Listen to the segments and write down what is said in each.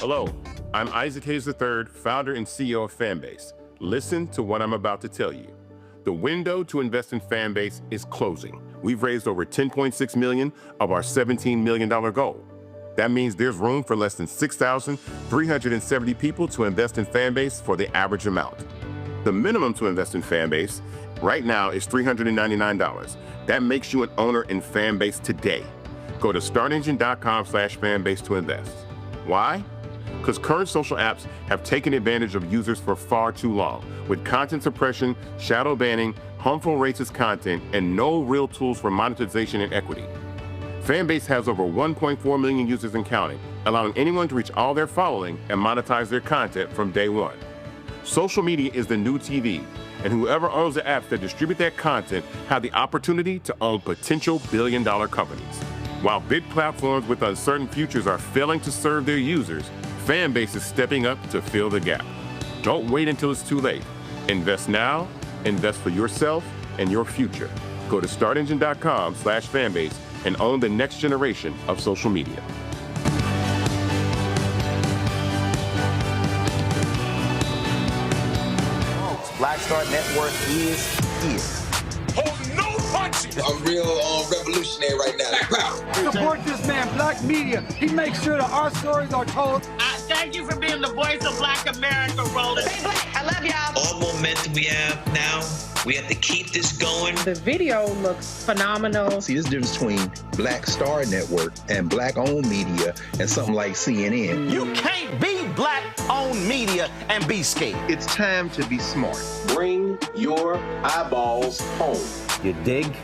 Hello, I'm Isaac Hayes III, founder and CEO of Fanbase. Listen to what I'm about to tell you. The window to invest in Fanbase is closing. We've raised over $10.6 million of our $17 million goal. That means there's room for less than 6,370 people to invest in Fanbase for the average amount. The minimum to invest in Fanbase right now is $399. That makes you an owner in Fanbase today. Go to startengine.com/fanbase to invest. Why? Because current social apps have taken advantage of users for far too long, with content suppression, shadow banning, harmful racist content, and no real tools for monetization and equity. Fanbase has over 1.4 million users and counting, allowing anyone to reach all their following and monetize their content from day one. Social media is the new TV, and whoever owns the apps that distribute that content have the opportunity to own potential billion-dollar companies. While big platforms with uncertain futures are failing to serve their users, Fanbase is stepping up to fill the gap. Don't wait until it's too late. Invest now, invest for yourself and your future. Go to startengine.com/fanbase and own the next generation of social media. Black Star Network is here. Hold no punches! I'm real revolutionary right now. Black power. Support this man, Black Media. He makes sure that our stories are told. Thank you for being the voice of Black America, Roland. Stay black. I love y'all. All momentum we have now, we have to keep this going. The video looks phenomenal. See, this difference between Black Star Network and Black-owned media and something like CNN. You can't be Black-owned media and be scared. It's time to be smart. Bring your eyeballs home. You dig?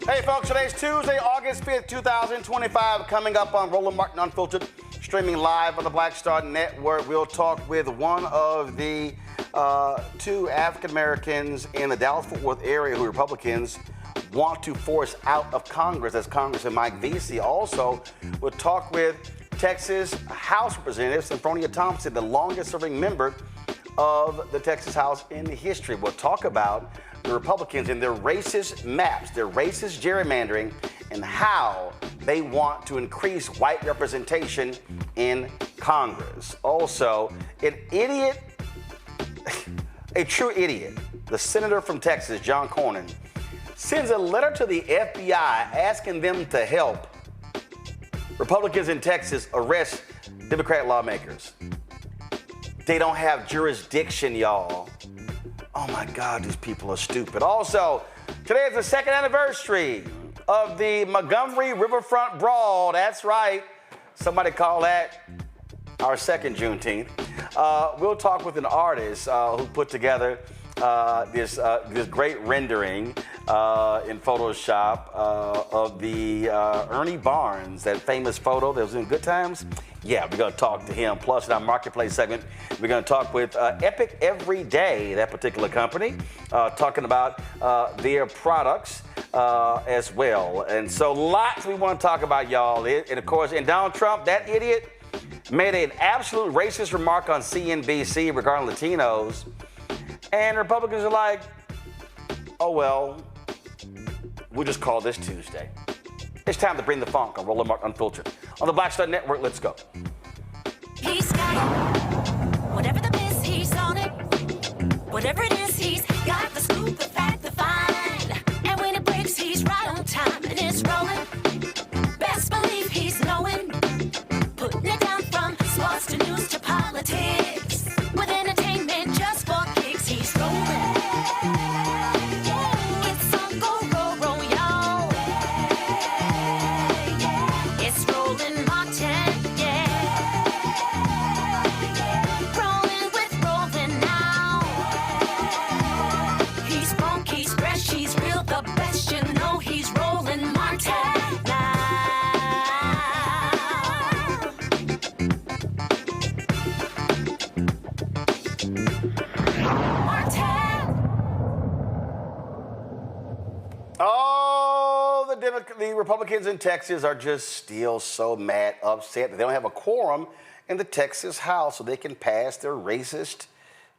Hey, folks, today's Tuesday, August 5th, 2025, coming up on Roland Martin Unfiltered, streaming live on the Black Star Network. We'll talk with one of the two African Americans in the Dallas-Fort Worth area who Republicans want to force out of Congress. That's Congressman Marc Veasey. Also, we'll talk with Texas House Representative Senfronia Thompson, the longest-serving member of the Texas House in history. We'll talk about the Republicans and their racist maps, their racist gerrymandering, and how they want to increase white representation in Congress. Also, an idiot, a true idiot, the senator from Texas, John Cornyn, sends a letter to the FBI asking them to help Republicans in Texas arrest Democrat lawmakers. They don't have jurisdiction, y'all. Oh my God, these people are stupid. Also, today is the second anniversary of the Montgomery Riverfront Brawl. That's right. Somebody call that our second Juneteenth. We'll talk with an artist who put together this great rendering in Photoshop of the Ernie Barnes, that famous photo that was in Good Times. Yeah, we're going to talk to him. Plus, in our marketplace segment, we're going to talk with Epic Every Day, that particular company, talking about their products as well. And so lots we want to talk about, y'all. And of course, and Donald Trump, that idiot, made an absolute racist remark on CNBC regarding Latinos. And Republicans are like, oh, well, we'll just call this Tuesday. It's time to bring the funk on Roland Martin Unfiltered. On the Black Star Network, let's go. He's got it. Whatever the biz, he's on it. Whatever it is, he's got the scoop, the fact, the find. And when it breaks, he's right on time and it's rolling. Best believe he's knowing. Putting it down from sports to news to politics. With entertainment just for kicks, he's rolling. It's on go, roll, roll, y'all. It's Roland Martin, yeah. Republicans in Texas are just still so mad, upset that they don't have a quorum in the Texas House so they can pass their racist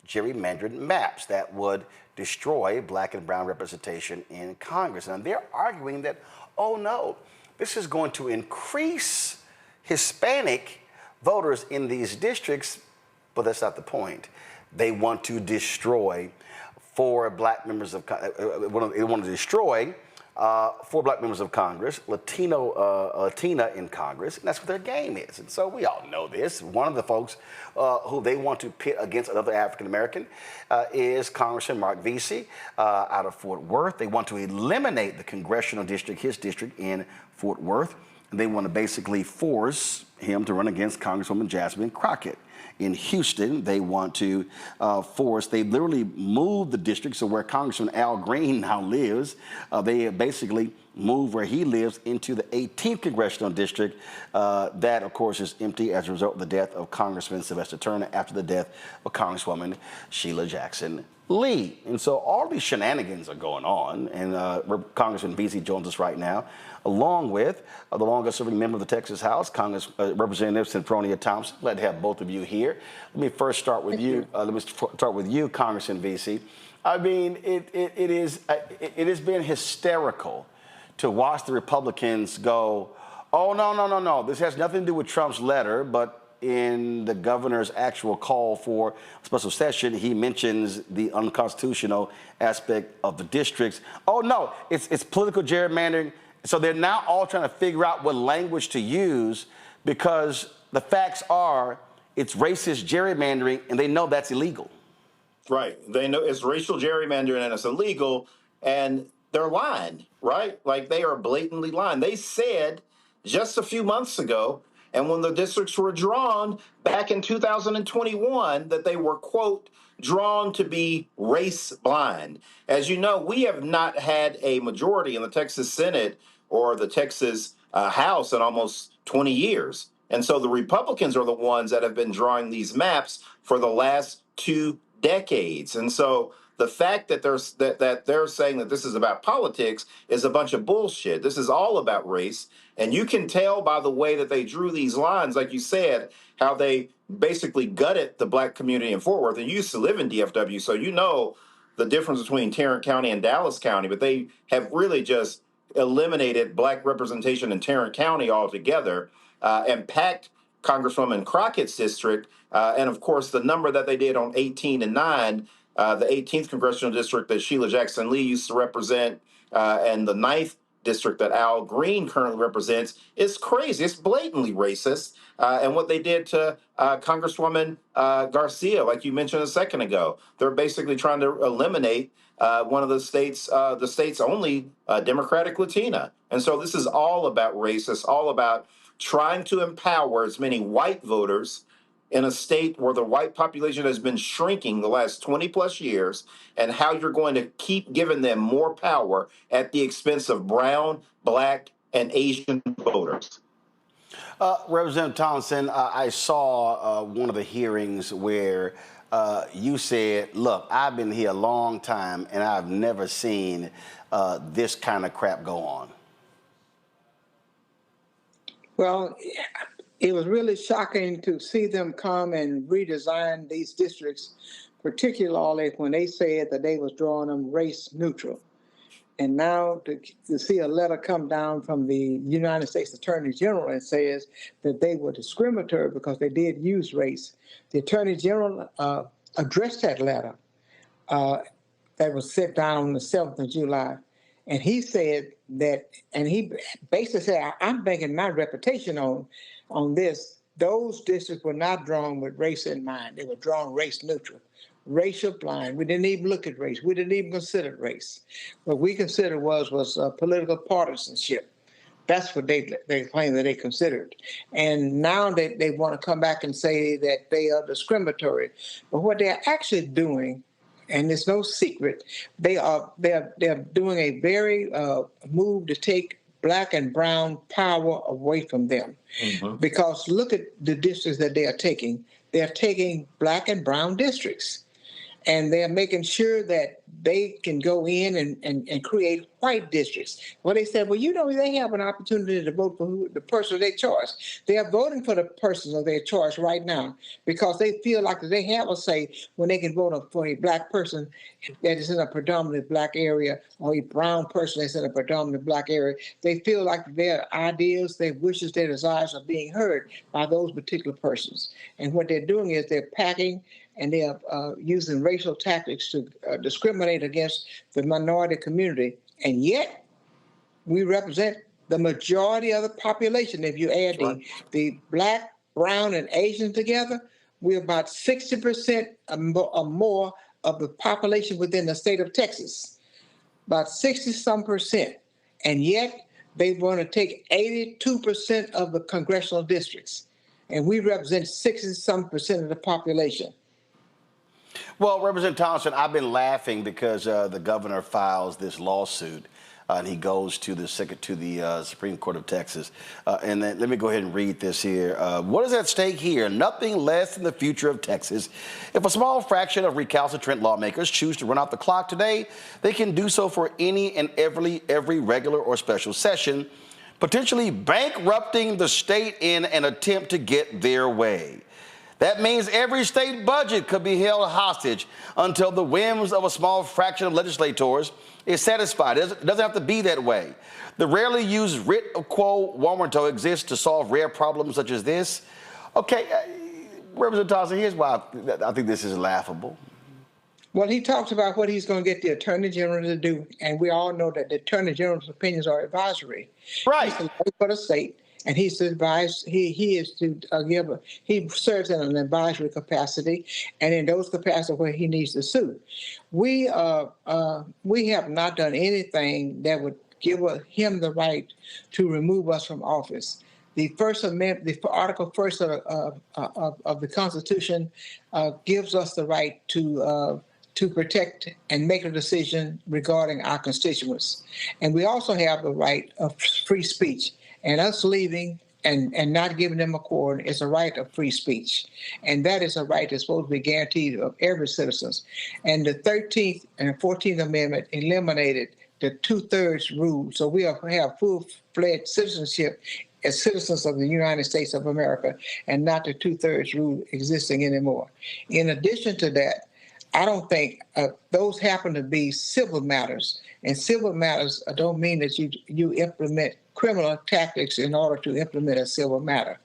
gerrymandered maps that would destroy black and brown representation in Congress. And they're arguing that, oh no, this is going to increase Hispanic voters in these districts, but that's not the point. They want to destroy four black members of Congress, Latina in Congress, and that's what their game is. And so we all know this. One of the folks who they want to pit against another African American is Congressman Marc Veasey out of Fort Worth. They want to eliminate the congressional district, his district in Fort Worth. And they want to basically force him to run against Congresswoman Jasmine Crockett. In Houston, they want to they literally moved the district, so where Congressman Al Green now lives, they basically moved where he lives into the 18th Congressional District. That, of course, is empty as a result of the death of Congressman Sylvester Turner after the death of Congresswoman Sheila Jackson Lee. And so all these shenanigans are going on, and Congressman Veasey joins us right now, along with the longest-serving member of the Texas House, Representative Senfronia Thompson. Glad to have both of you here. Let me first start with you. Congressman Veasey. I mean, it has been hysterical to watch the Republicans go, oh, no. This has nothing to do with Trump's letter, but in the governor's actual call for special session, he mentions the unconstitutional aspect of the districts. Oh, no, it's political gerrymandering. So they're now all trying to figure out what language to use because the facts are it's racist gerrymandering, and they know that's illegal. Right. They know it's racial gerrymandering and it's illegal, and they're lying, right? Like, they are blatantly lying. They said just a few months ago, and when the districts were drawn back in 2021, that they were, quote, drawn to be race blind. As you know, we have not had a majority in the Texas Senate or the Texas House in almost 20 years. And so the Republicans are the ones that have been drawing these maps for the last 2 decades. And so the fact that they're saying that this is about politics is a bunch of bullshit. This is all about race. And you can tell by the way that they drew these lines, like you said, how they basically gutted the black community in Fort Worth. And you used to live in DFW, so you know the difference between Tarrant County and Dallas County, but they have really just eliminated black representation in Tarrant County altogether and packed Congresswoman Crockett's district. And of course, the number that they did on 18 and 9, the 18th Congressional District that Sheila Jackson Lee used to represent, and the 9th district that Al Green currently represents, is crazy. It's blatantly racist. And what they did to Congresswoman Garcia, like you mentioned a second ago, they're basically trying to eliminate one of the state's only Democratic Latina. And so this is all about race. It's all about trying to empower as many white voters in a state where the white population has been shrinking the last 20 plus years, and how you're going to keep giving them more power at the expense of brown, black, and Asian voters. Representative Thompson, I saw one of the hearings where you said, look, I've been here a long time and I've never seen this kind of crap go on. Well, it was really shocking to see them come and redesign these districts, particularly when they said that they was drawing them race neutral. And now to see a letter come down from the United States Attorney General and says that they were discriminatory because they did use race. The Attorney General addressed that letter that was sent down on the 7th of July. And he said that, and he basically said, I'm banking my reputation on this. Those districts were not drawn with race in mind. They were drawn race neutral, racial blind. We didn't even look at race. We didn't even consider race. What we considered was political partisanship. That's what they claim that they considered. And now they want to come back and say that they are discriminatory. But what they're actually doing, and it's no secret, they're doing a very move to take black and brown power away from them. Mm-hmm. Because look at the districts that they are taking. They're taking black and brown districts. And they're making sure that they can go in and create white districts, where they said, well, you know, they have an opportunity to vote for the person of their choice. They are voting for the person of their choice right now because they feel like they have a say when they can vote for a black person that is in a predominantly black area or a brown person that's in a predominantly black area. They feel like their ideas, their wishes, their desires are being heard by those particular persons. And what they're doing is they're packing and they are using racial tactics to discriminate against the minority community. And yet, we represent the majority of the population. If you add the black, brown, and Asian together, we're about 60% or more of the population within the state of Texas. About 60-some%. And yet, they want to take 82% of the congressional districts. And we represent 60-some% of the population. Well, Representative Thompson, I've been laughing because the governor files this lawsuit and he goes to the Supreme Court of Texas. And then let me go ahead and read this here. What is at stake here? Nothing less than the future of Texas. If a small fraction of recalcitrant lawmakers choose to run out the clock today, they can do so for any and every regular or special session, potentially bankrupting the state in an attempt to get their way. That means every state budget could be held hostage until the whims of a small fraction of legislators is satisfied. It doesn't have to be that way. The rarely used writ quo warranto exists to solve rare problems such as this. Okay, Representative Thompson, here's why I think this is laughable. Well, he talks about what he's going to get the Attorney General to do, and we all know that the Attorney General's opinions are advisory. Right. He's the lawyer for the state. And he's to advise. He is to give. He serves in an advisory capacity, and in those capacities where he needs to sue. We have not done anything that would give him the right to remove us from office. The First Amendment, the Article 1 of the Constitution, gives us the right to protect and make a decision regarding our constituents, and we also have the right of free speech. And us leaving and not giving them a quorum is a right of free speech. And that is a right that's supposed to be guaranteed of every citizen. And the 13th and 14th Amendment eliminated the 2/3 rule. So we have full-fledged citizenship as citizens of the United States of America and not the 2/3 rule existing anymore. In addition to that, I don't think those happen to be civil matters. And civil matters don't mean that you implement criminal tactics in order to implement a civil matter.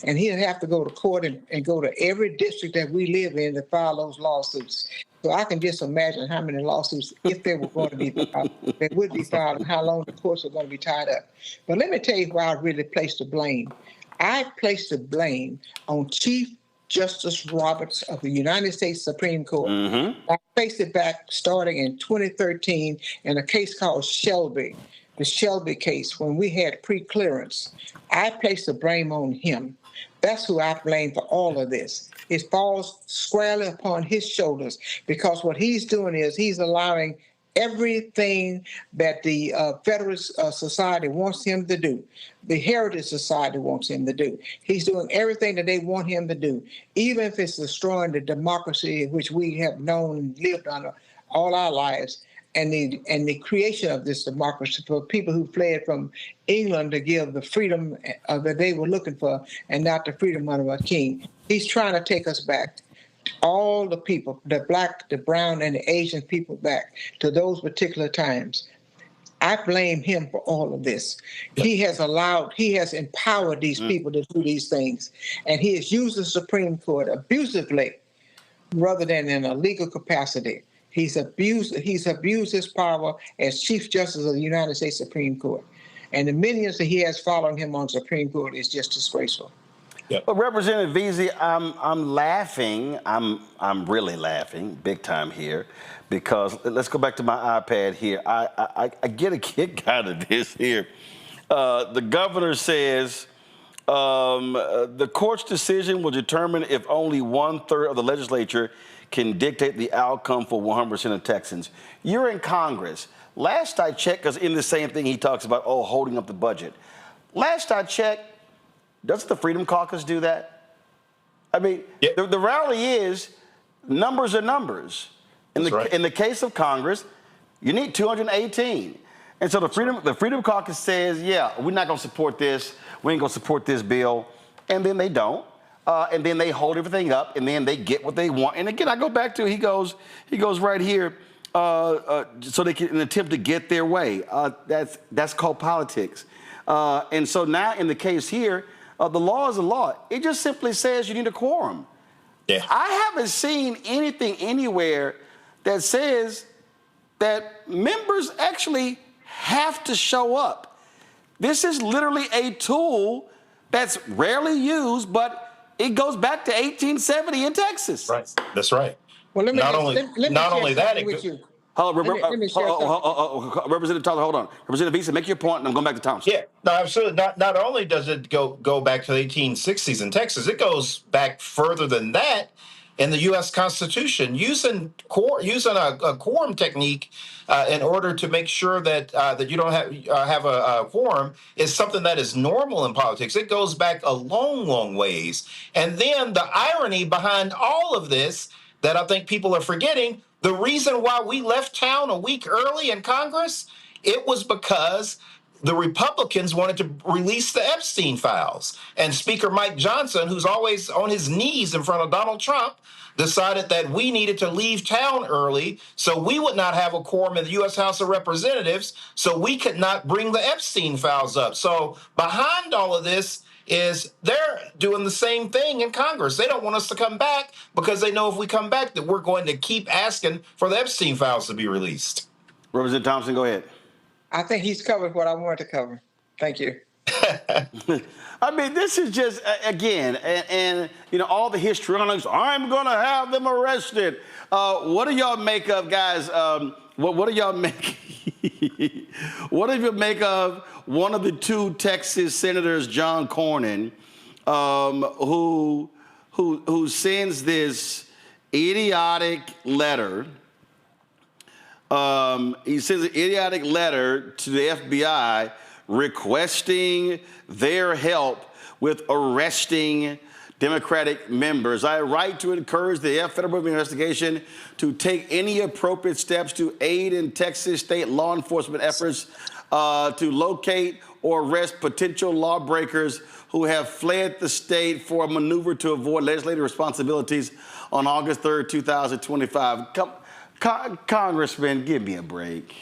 And he'll have to go to court and go to every district that we live in to file those lawsuits. So I can just imagine how many lawsuits, if they were going to be filed, they would be filed and how long the courts are going to be tied up. But let me tell you where I really place the blame. I place the blame on Chief Justice Roberts of the United States Supreme Court. Mm-hmm. I placed it back starting in 2013 in a case called Shelby. The Shelby case, when we had pre-clearance, I placed the blame on him. That's who I blame for all of this. It falls squarely upon his shoulders because what he's doing is he's allowing everything that the Federalist Society wants him to do, the Heritage Society wants him to do. He's doing everything that they want him to do, even if it's destroying the democracy which we have known and lived under all our lives. And the creation of this democracy for people who fled from England to give the freedom that they were looking for and not the freedom of a king. He's trying to take us back, all the people, the black, the brown, and the Asian people back to those particular times. I blame him for all of this. He has empowered these people to do these things. And he has used the Supreme Court abusively rather than in a legal capacity. He's abused his power as Chief Justice of the United States Supreme Court. And the millions that he has following him on Supreme Court is just disgraceful. Yep. Well, Representative Veasey, I'm laughing. I'm really laughing big time here because let's go back to my iPad here. I get a kick out of this here. The governor says the court's decision will determine if only 1/3 of the legislature can dictate the outcome for 100% of Texans. You're in Congress. Last I checked, because in the same thing he talks about, holding up the budget. Last I checked, doesn't the Freedom Caucus do that? I mean, the reality is numbers are numbers. In the case of Congress, you need 218. And so the Freedom Caucus says, yeah, we're not going to support this. We ain't going to support this bill. And then they don't. And then they hold everything up, and then they get what they want. And again, I go back to he goes right here, so they can attempt to get their way. That's called politics. And so now in the case here, the law is a law. It just simply says you need a quorum. Yeah. I haven't seen anything anywhere that says that members actually have to show up. This is literally a tool that's rarely used, but it goes back to 1870 in Texas. Right. That's right. Well, let me not only that, Representative Thompson, hold on. Representative Veasey, make your point, and I'm going back to Thompson. Yeah, no, absolutely. Not only does it go back to the 1860s in Texas, it goes back further than that in the U.S. Constitution, using a quorum technique in order to make sure that you don't have a quorum is something that is normal in politics. It goes back a long, long ways. And then the irony behind all of this that I think people are forgetting, the reason why we left town a week early in Congress, it was because the Republicans wanted to release the Epstein files. And Speaker Mike Johnson, who's always on his knees in front of Donald Trump, decided that we needed to leave town early so we would not have a quorum in the U.S. House of Representatives, so we could not bring the Epstein files up. So behind all of this is they're doing the same thing in Congress. They don't want us to come back because they know if we come back that we're going to keep asking for the Epstein files to be released. Representative Thompson, go ahead. I think he's covered what I wanted to cover. Thank you. I mean, this is just, again, and you know, all the histrionics, I'm going to have them arrested. What do y'all make of, guys, what do y'all make? What do you make of one of the two Texas senators, John Cornyn, who sends this idiotic letter? He sends an idiotic letter to the FBI requesting their help with arresting Democratic members. I write to encourage the Federal investigation to take any appropriate steps to aid in Texas state law enforcement efforts to locate or arrest potential lawbreakers who have fled the state for a maneuver to avoid legislative responsibilities on August 3rd, 2025. Congressman, give me a break.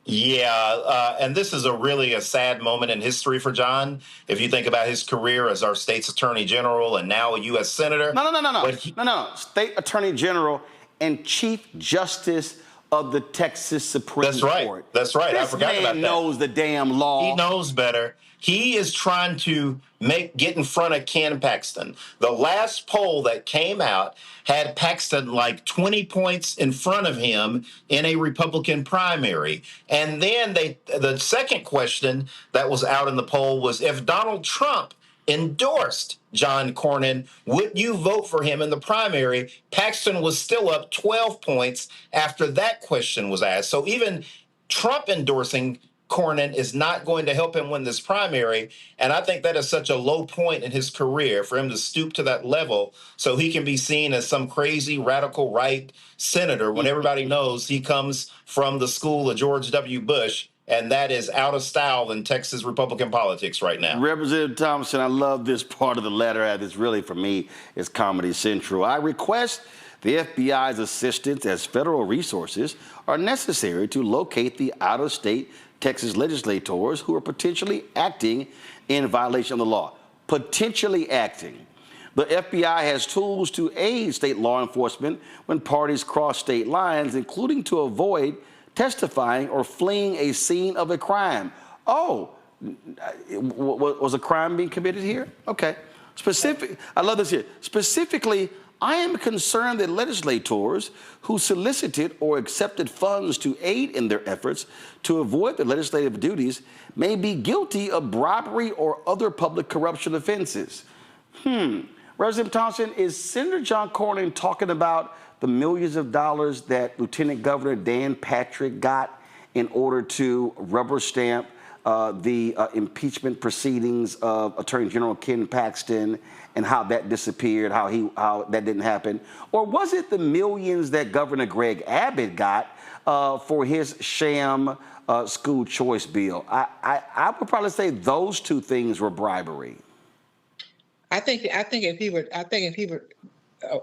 Yeah, and this is really a sad moment in history for John. If you think about his career as our state's attorney general and now a U.S. senator. No. State attorney general and chief justice of the Texas Supreme Court. That's right. I forgot about that. This man knows the damn law. He knows better. He is trying to get in front of Ken Paxton. The last poll that came out had Paxton like 20 points in front of him in a Republican primary. And then the second question that was out in the poll was, if Donald Trump endorsed John Cornyn, would you vote for him in the primary? Paxton was still up 12 points after that question was asked. So even Trump endorsing Cornyn is not going to help him win this primary. And I think that is such a low point in his career for him to stoop to that level so he can be seen as some crazy radical right senator when everybody knows he comes from the school of George W. Bush. And that is out of style in Texas Republican politics right now. Representative Thompson, I love this part of the letter. It's really, for me, is Comedy Central. I request the FBI's assistance as federal resources are necessary to locate the out-of-state Texas legislators who are potentially acting in violation of the law. Potentially acting. The FBI has tools to aid state law enforcement when parties cross state lines, including to avoid testifying or fleeing a scene of a crime. Oh, was a crime being committed here? Okay. I love this here. Specifically, I am concerned that legislators who solicited or accepted funds to aid in their efforts to avoid their legislative duties may be guilty of bribery or other public corruption offenses. Representative Thompson, is Senator John Cornyn talking about the millions of dollars that Lieutenant Governor Dan Patrick got in order to rubber stamp the impeachment proceedings of Attorney General Ken Paxton and how that disappeared, how that didn't happen? Or was it the millions that Governor Greg Abbott got for his sham school choice bill? I would probably say those two things were bribery. I think if he were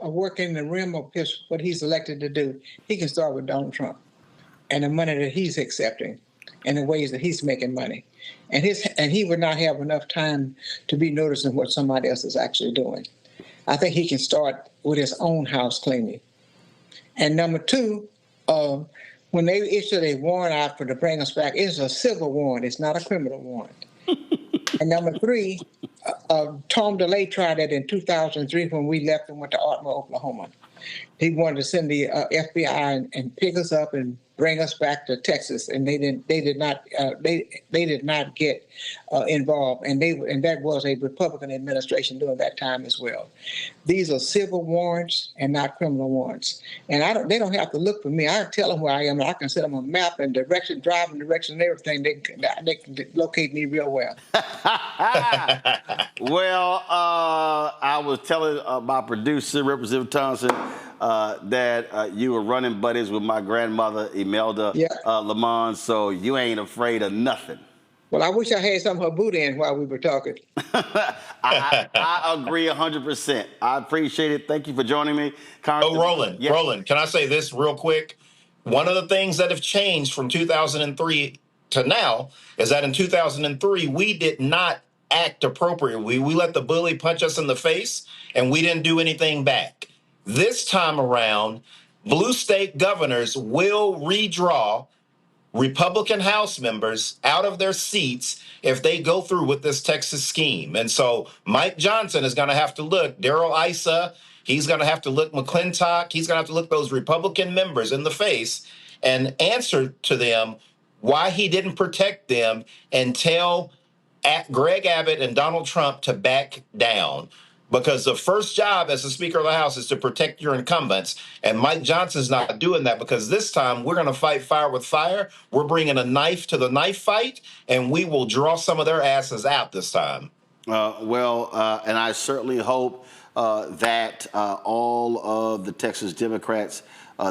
working in the realm of what he's elected to do, he can start with Donald Trump and the money that he's accepting and the ways that he's making money. And he would not have enough time to be noticing what somebody else is actually doing. I think he can start with his own house cleaning. And number two, when they issued a warrant out to bring us back, it's a civil warrant. It's not a criminal warrant. And number three, Tom DeLay tried that in 2003 when we left and went to Ardmore, Oklahoma. He wanted to send the FBI and pick us up and bring us back to Texas, and they did not get involved, and that was a Republican administration during that time as well. These are civil warrants and not criminal warrants, and they don't have to look for me. I tell them where I am, and I can send them a map and driving direction, and everything. They can locate me real well. Well, I was telling my producer, Representative Thompson, that you were running buddies with my grandmother, Imelda Lamont, so you ain't afraid of nothing. Well, I wish I had some of her boot in while we were talking. I agree 100%. I appreciate it. Thank you for joining me. Roland, can I say this real quick? One of the things that have changed from 2003 to now is that in 2003, we did not act appropriately. We let the bully punch us in the face, and we didn't do anything back. This time around, blue state governors will redraw Republican House members out of their seats if they go through with this Texas scheme. And so Mike Johnson is going to have to look, Darrell Issa, he's going to have to look McClintock, he's going to have to look those Republican members in the face and answer to them why he didn't protect them and tell Greg Abbott and Donald Trump to back down. Because the first job as the Speaker of the House is to protect your incumbents. And Mike Johnson's not doing that, because this time we're going to fight fire with fire. We're bringing a knife to the knife fight, and we will draw some of their asses out this time. And I certainly hope that all of the Texas Democrats,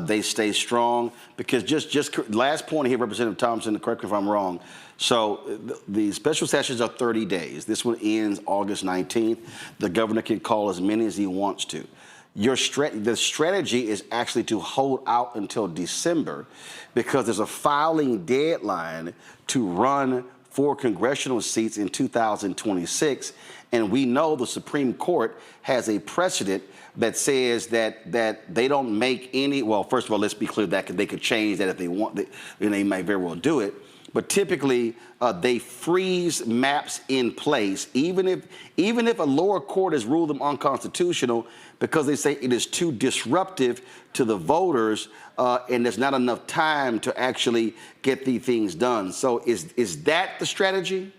they stay strong. Because just last point here, Representative Thompson, correct me if I'm wrong. So the special sessions are 30 days. This one ends August 19th. The governor can call as many as he wants to. The strategy is actually to hold out until December, because there's a filing deadline to run for congressional seats in 2026. And we know the Supreme Court has a precedent that says that they don't make any, well, first of all, let's be clear that they could change that if they want, and they might very well do it. But typically, they freeze maps in place, even if a lower court has ruled them unconstitutional, because they say it is too disruptive to the voters, and there's not enough time to actually get these things done. So is that the strategy?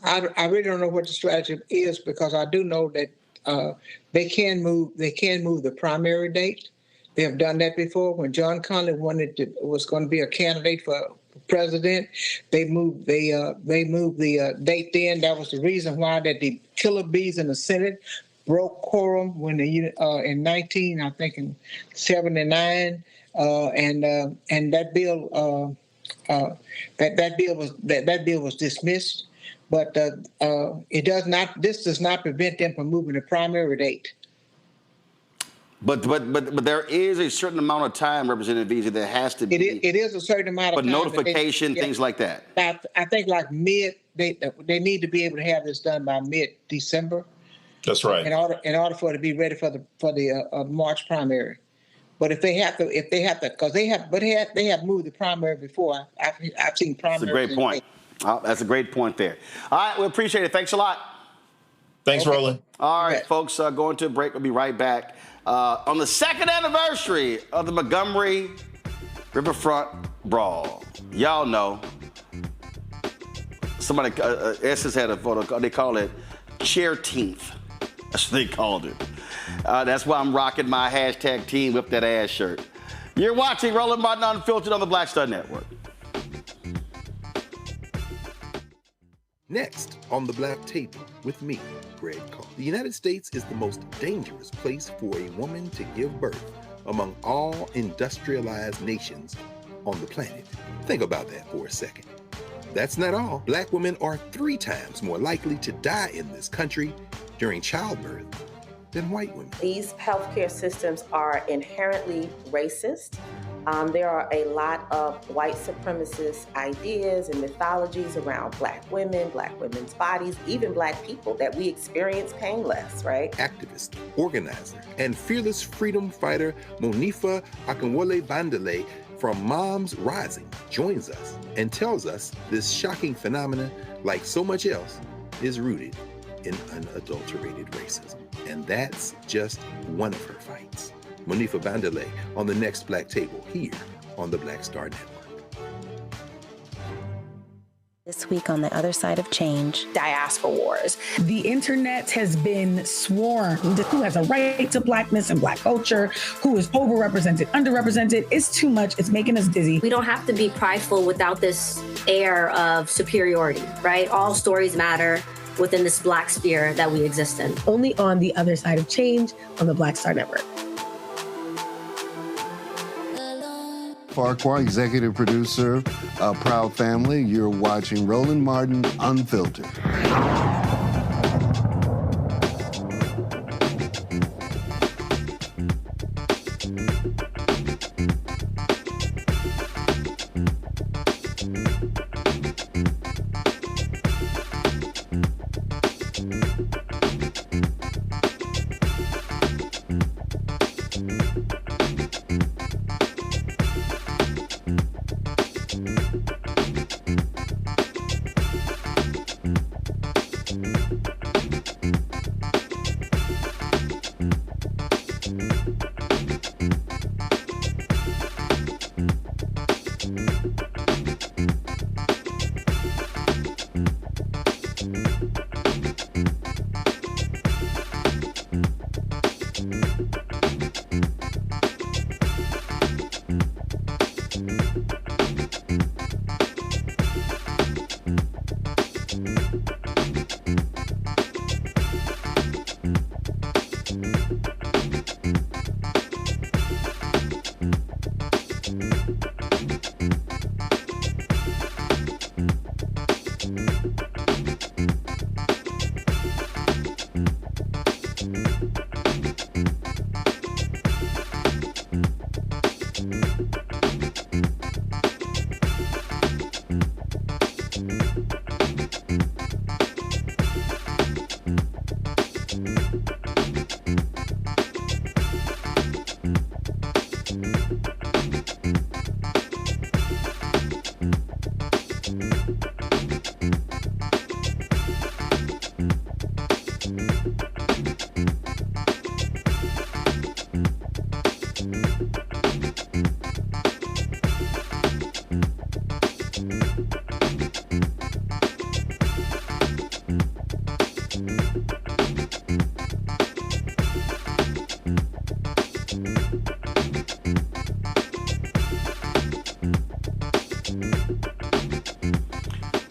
I really don't know what the strategy is, because I do know that they can move the primary date. They have done that before. When John Connally was going to be a candidate for president, they moved the date then. That was the reason why that the killer bees in the Senate broke quorum when in 1979, and that bill was dismissed. But this does not prevent them from moving the primary date. But there is a certain amount of time, Representative Veasey, that has to be. It is a certain amount of time. But notification, things like that. I think like they need to be able to have this done by mid-December. That's right. In order for it to be ready for the March primary. But if they have to, because they have moved the primary before. I've seen primaries. That's a great point. That's a great point there. All right, we appreciate it. Thanks a lot. Thanks, Roland. All right, folks, going to a break. We'll be right back. On the second anniversary of the Montgomery Riverfront Brawl. Y'all know, somebody, Essence had a photo, they call it Chair-teenth. That's what they called it. That's why I'm rocking my hashtag Team Whip That Ass shirt. You're watching Roland Martin Unfiltered on the Black Star Network. Next, on the Black Table with me, Greg Carr. The United States is the most dangerous place for a woman to give birth among all industrialized nations on the planet. Think about that for a second. That's not all. Black women are 3 times more likely to die in this country during childbirth than white women. These healthcare systems are inherently racist. There are a lot of white supremacist ideas and mythologies around Black women, Black women's bodies, even Black people, that we experience painless, right? Activist, organizer, and fearless freedom fighter Monifa Akinwole Bandele from Moms Rising joins us and tells us this shocking phenomenon, like so much else, is rooted in unadulterated racism. And that's just one of her fights. Monifa Bandele on the next Black Table here on the Black Star Network. This week on the other side of change, diaspora wars. The internet has been swarmed. Who has a right to Blackness and Black culture? Who is overrepresented, underrepresented? It's too much. It's making us dizzy. We don't have to be prideful without this air of superiority, right? All stories matter within this Black sphere that we exist in. Only on the other side of change on the Black Star Network. Farquhar, executive producer, Proud Family. You're watching Roland Martin Unfiltered.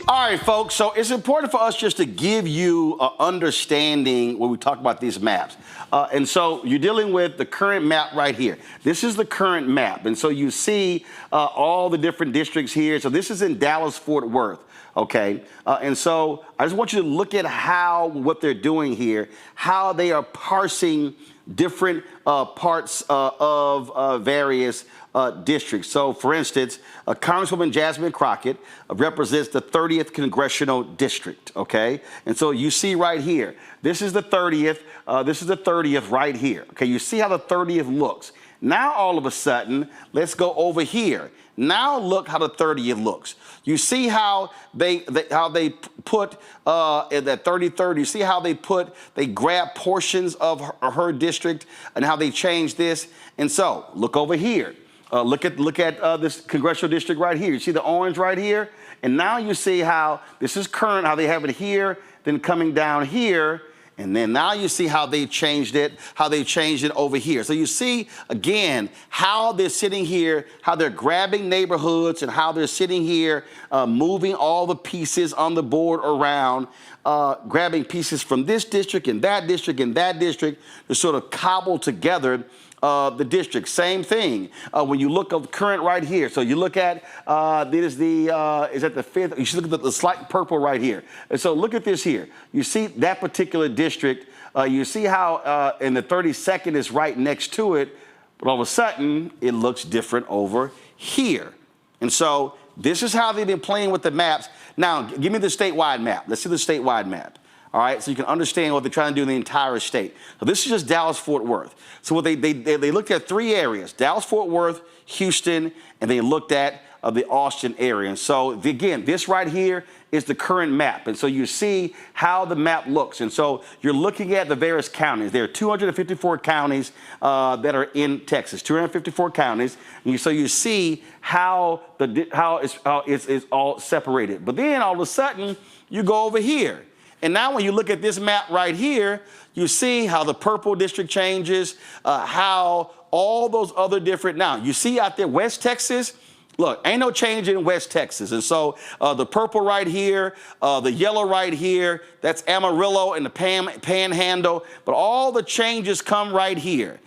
All right, folks, so it's important for us just to give you an understanding when we talk about these maps. And so you're dealing with the current map right here. This is the current map. And so you see all the different districts here. So this is in Dallas-Fort Worth, okay? And so I just want you to look at what they're doing here, how they are parsing different parts of various districts. So, for instance, Congresswoman Jasmine Crockett represents the 30th Congressional District, okay? And so you see right here, this is the 30th, this is the 30th right here, okay? You see how the 30th looks. Now, all of a sudden, let's go over here. Now look how the 30th looks. You see how they put in that 33rd, you see how they grab portions of her district and how they change this. And so look over here. Look at this congressional district right here. You see the orange right here? And now you see how this is current, how they have it here, then coming down here, And then now you see how they changed it over here. So you see, again, how they're sitting here, how they're grabbing neighborhoods and how they're sitting here, moving all the pieces on the board around, grabbing pieces from this district and that district and that district to sort of cobble together the district. Same thing when you look at the current right here. So you look at is that the fifth? You should look at the slight purple right here. And so look at this here. You see that particular district. You see how in the 32nd is right next to it, but all of a sudden it looks different over here. And so this is how they've been playing with the maps. Now give me the statewide map. Let's see the statewide map. All right, so you can understand what they're trying to do in the entire state. So this is just Dallas-Fort Worth. So what they looked at 3 areas: Dallas-Fort Worth, Houston, and they looked at the Austin area. And so again, this right here is the current map. And so you see how the map looks. And so you're looking at the various counties. There are 254 counties that are in Texas, 254 counties. And so you see how it's all separated. But then all of a sudden, you go over here. And now when you look at this map right here, you see how the purple district changes, how all those other different, now you see out there West Texas, look, ain't no change in West Texas. And so the purple right here, the yellow right here, that's Amarillo and the Panhandle, but all the changes come right here.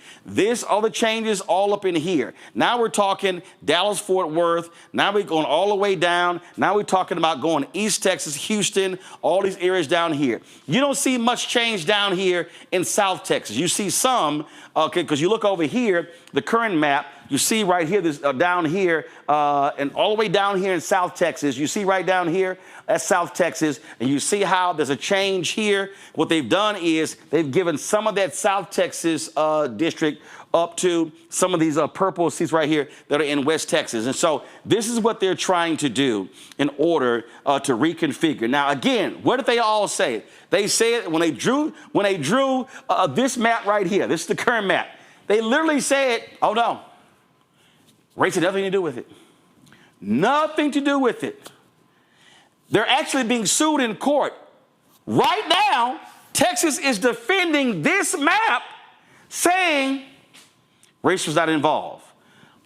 All the changes all up in here. Now we're talking Dallas-Fort Worth. Now we're going all the way down. Now we're talking about going East Texas, Houston, all these areas down here. You don't see much change down here in South Texas. You see some, okay, because you look over here, the current map, you see right here, this down here, and all the way down here in South Texas, you see right down here, that's South Texas, and you see how there's a change here. What they've done is they've given some of that South Texas district up to some of these purple seats right here that are in West Texas. And so this is what they're trying to do in order to reconfigure. Now, again, what did they all say? They said when they drew this map right here, this is the current map, they literally said, oh no, race had nothing to do with it. Nothing to do with it. They're actually being sued in court. Right now, Texas is defending this map, saying race was not involved.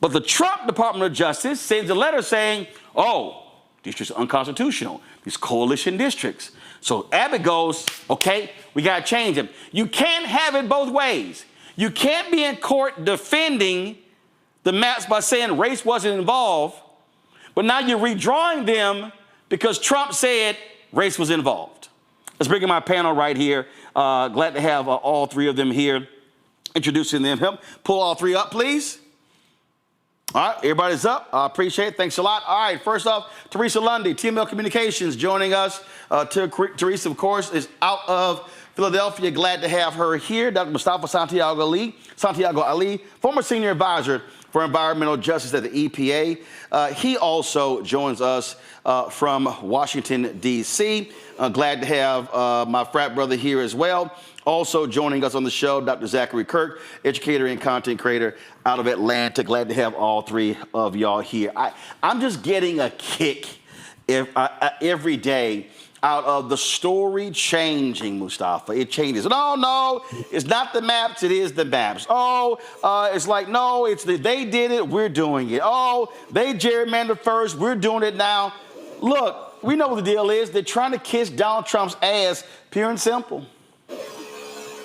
But the Trump Department of Justice sends a letter saying, oh, districts are unconstitutional, these coalition districts. So Abbott goes, okay, we got to change them. You can't have it both ways. You can't be in court defending the maps by saying race wasn't involved, but now you're redrawing them because Trump said race was involved. Let's bring in my panel right here. Glad to have all 3 of them here. Introducing them. Help pull all 3 up, please. All right, everybody's up. I appreciate it. Thanks a lot. All right, first off, Teresa Lundy, TML Communications, joining us. Teresa, of course, is out of Philadelphia. Glad to have her here. Dr. Mustafa Santiago Ali, former senior advisor for environmental justice at the EPA. He also joins us from Washington, D.C. Glad to have my frat brother here as well. Also joining us on the show, Dr. Zachary Kirk, educator and content creator out of Atlanta. Glad to have all 3 of y'all here. I'm just getting a kick every day out of the story changing, Mustafa. It changes. No, it's not the maps, it is the maps. Oh, it's like, no, they did it, we're doing it. Oh, they gerrymandered first, we're doing it now. Look, we know what the deal is. They're trying to kiss Donald Trump's ass, pure and simple.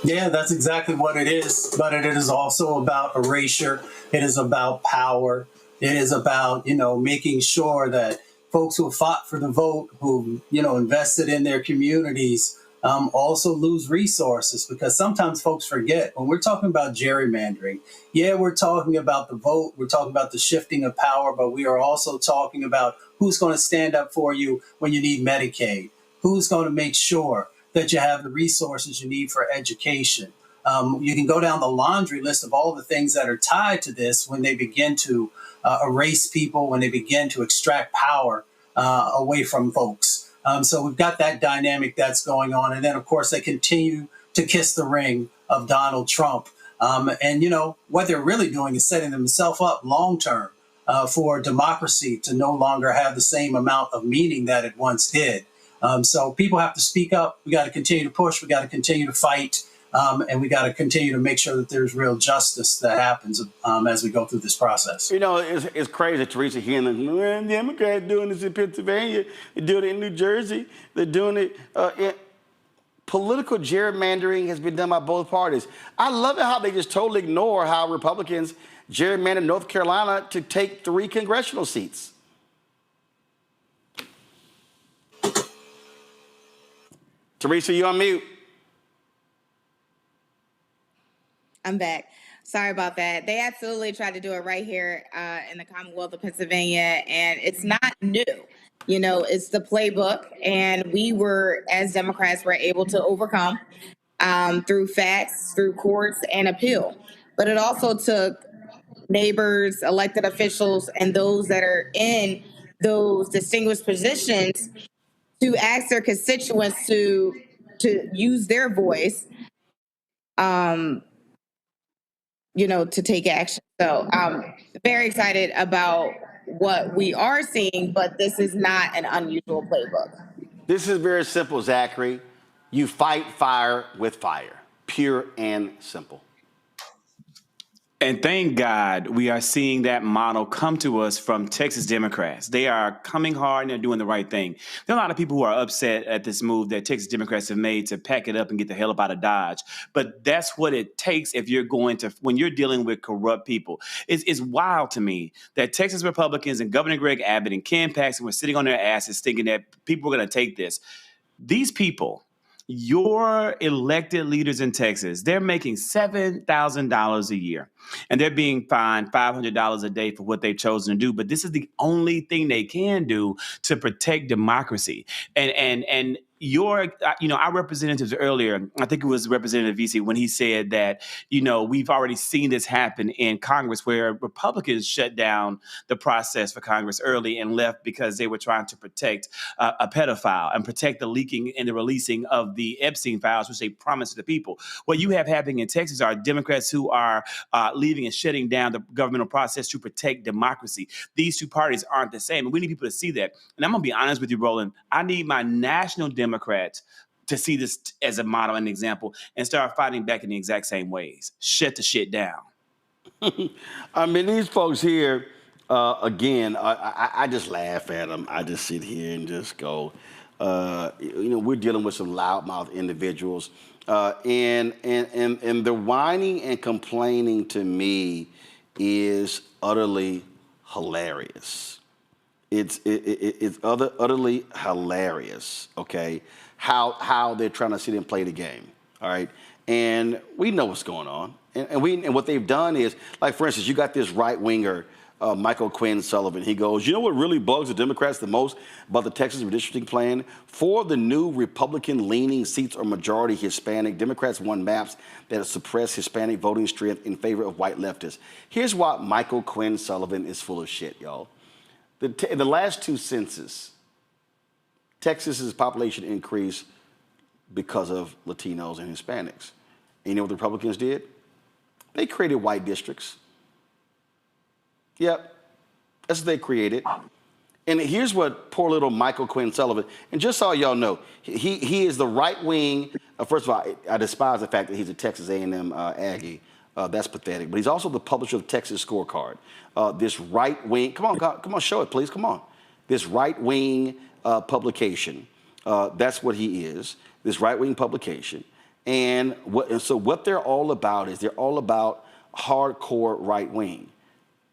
Yeah, that's exactly what it is. But it is also about erasure. It is about power. It is about, making sure that folks who fought for the vote, who, invested in their communities, also lose resources, because sometimes folks forget when we're talking about gerrymandering. Yeah, we're talking about the vote. We're talking about the shifting of power, but we are also talking about who's going to stand up for you when you need Medicaid, who's going to make sure that you have the resources you need for education. You can go down the laundry list of all the things that are tied to this when they begin to erase people, when they begin to extract power away from folks. So we've got that dynamic that's going on. And then, of course, they continue to kiss the ring of Donald Trump. And, what they're really doing is setting themselves up long term for democracy to no longer have the same amount of meaning that it once did. So people have to speak up. We got to continue to push. We got to continue to fight. And we got to continue to make sure that there's real justice that happens as we go through this process. You know, it's crazy, Teresa, hearing the Democrats doing this in Pennsylvania, they're doing it in New Jersey, they're doing it. Political gerrymandering has been done by both parties. I love it how they just totally ignore how Republicans gerrymandered North Carolina to take 3 congressional seats. Teresa, you on mute. I'm back. Sorry about that. They absolutely tried to do it right here in the Commonwealth of Pennsylvania, and it's not new. You know, it's the playbook, and we were, as Democrats, were able to overcome through facts, through courts, and appeal. But it also took neighbors, elected officials, and those that are in those distinguished positions to ask their constituents to use their voice, you know, to take action. So I'm very excited about what we are seeing, but this is not an unusual playbook. This is very simple, Zachary. You fight fire with fire. Pure and simple. And thank God we are seeing that model come to us from Texas Democrats. They are coming hard and they're doing the right thing. There are a lot of people who are upset at this move that Texas Democrats have made to pack it up and get the hell up out of Dodge. But that's what it takes if you're going to, when you're dealing with corrupt people. It's wild to me that Texas Republicans and Governor Greg Abbott and Ken Paxton were sitting on their asses thinking that people were going to take this. These people, your elected leaders in Texas, they're making $7,000 a year, and they're being fined $500 a day for what they've chosen to do. But this is the only thing they can do to protect democracy. And your, you know, our representatives earlier, I think it was Representative Veasey, when he said that, you know, we've already seen this happen in Congress where Republicans shut down the process for Congress early and left because they were trying to protect a pedophile and protect the leaking and the releasing of the Epstein files, which they promised to the people. What you have happening in Texas are Democrats who are leaving and shutting down the governmental process to protect democracy. These two parties aren't the same. And we need people to see that. And I'm going to be honest with you, Roland. I need my national Democrats to see this as a model and example and start fighting back in the exact same ways. Shut the shit down. I mean, these folks here, again, I just laugh at them. I just sit here and just go, you know, we're dealing with some loudmouth individuals. And the whining and complaining to me is utterly hilarious. It's utterly hilarious, okay, how they're trying to sit and play the game, all right? And we know what's going on. And what they've done is, like, for instance, you got this right-winger, Michael Quinn Sullivan. He goes, you know what really bugs the Democrats the most about the Texas redistricting plan? 4 of the new Republican-leaning seats are majority Hispanic. Democrats won maps that suppress Hispanic voting strength in favor of white leftists. Here's why Michael Quinn Sullivan is full of shit, y'all. In the last 2 censuses, Texas's population increased because of Latinos and Hispanics. And you know what the Republicans did? They created white districts. Yep, that's what they created. And here's what poor little Michael Quinn Sullivan, and just so y'all know, he is the right wing. First of all, I despise the fact that he's a Texas A&M Aggie. That's pathetic. But he's also the publisher of Texas Scorecard. This right wing, come on, show it, please, come on. This right wing publication, that's what he is, this right wing publication. And so what they're all about is they're all about hardcore right wing.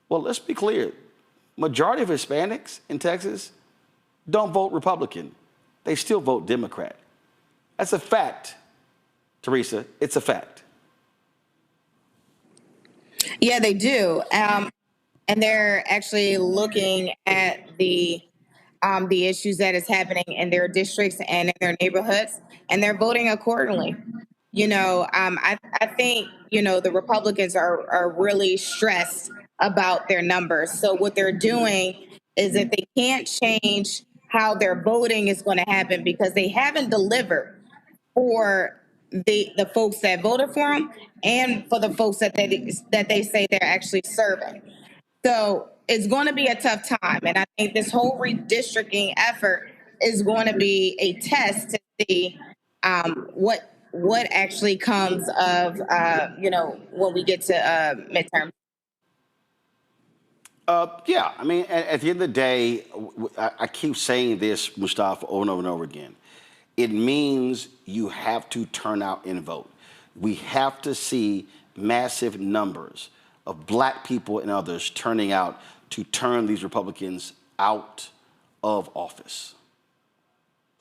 Well, let's be clear. Majority of Hispanics in Texas don't vote Republican. They still vote Democrat. That's a fact, Teresa. It's a fact. Yeah, they do. And they're actually looking at the issues that is happening in their districts and in their neighborhoods, and they're voting accordingly. You know, I think, you know, the Republicans are really stressed about their numbers. So what they're doing is that they can't change how their voting is going to happen because they haven't delivered for the folks that voted for them and for the folks that they say they're actually serving. So it's going to be a tough time. And I think this whole redistricting effort is going to be a test to see what actually comes of when we get to midterm. Yeah, I mean, at the end of the day, I keep saying this, Mustafa, over and over and over again. It means you have to turn out and vote. We have to see massive numbers of black people and others turning out to turn these Republicans out of office.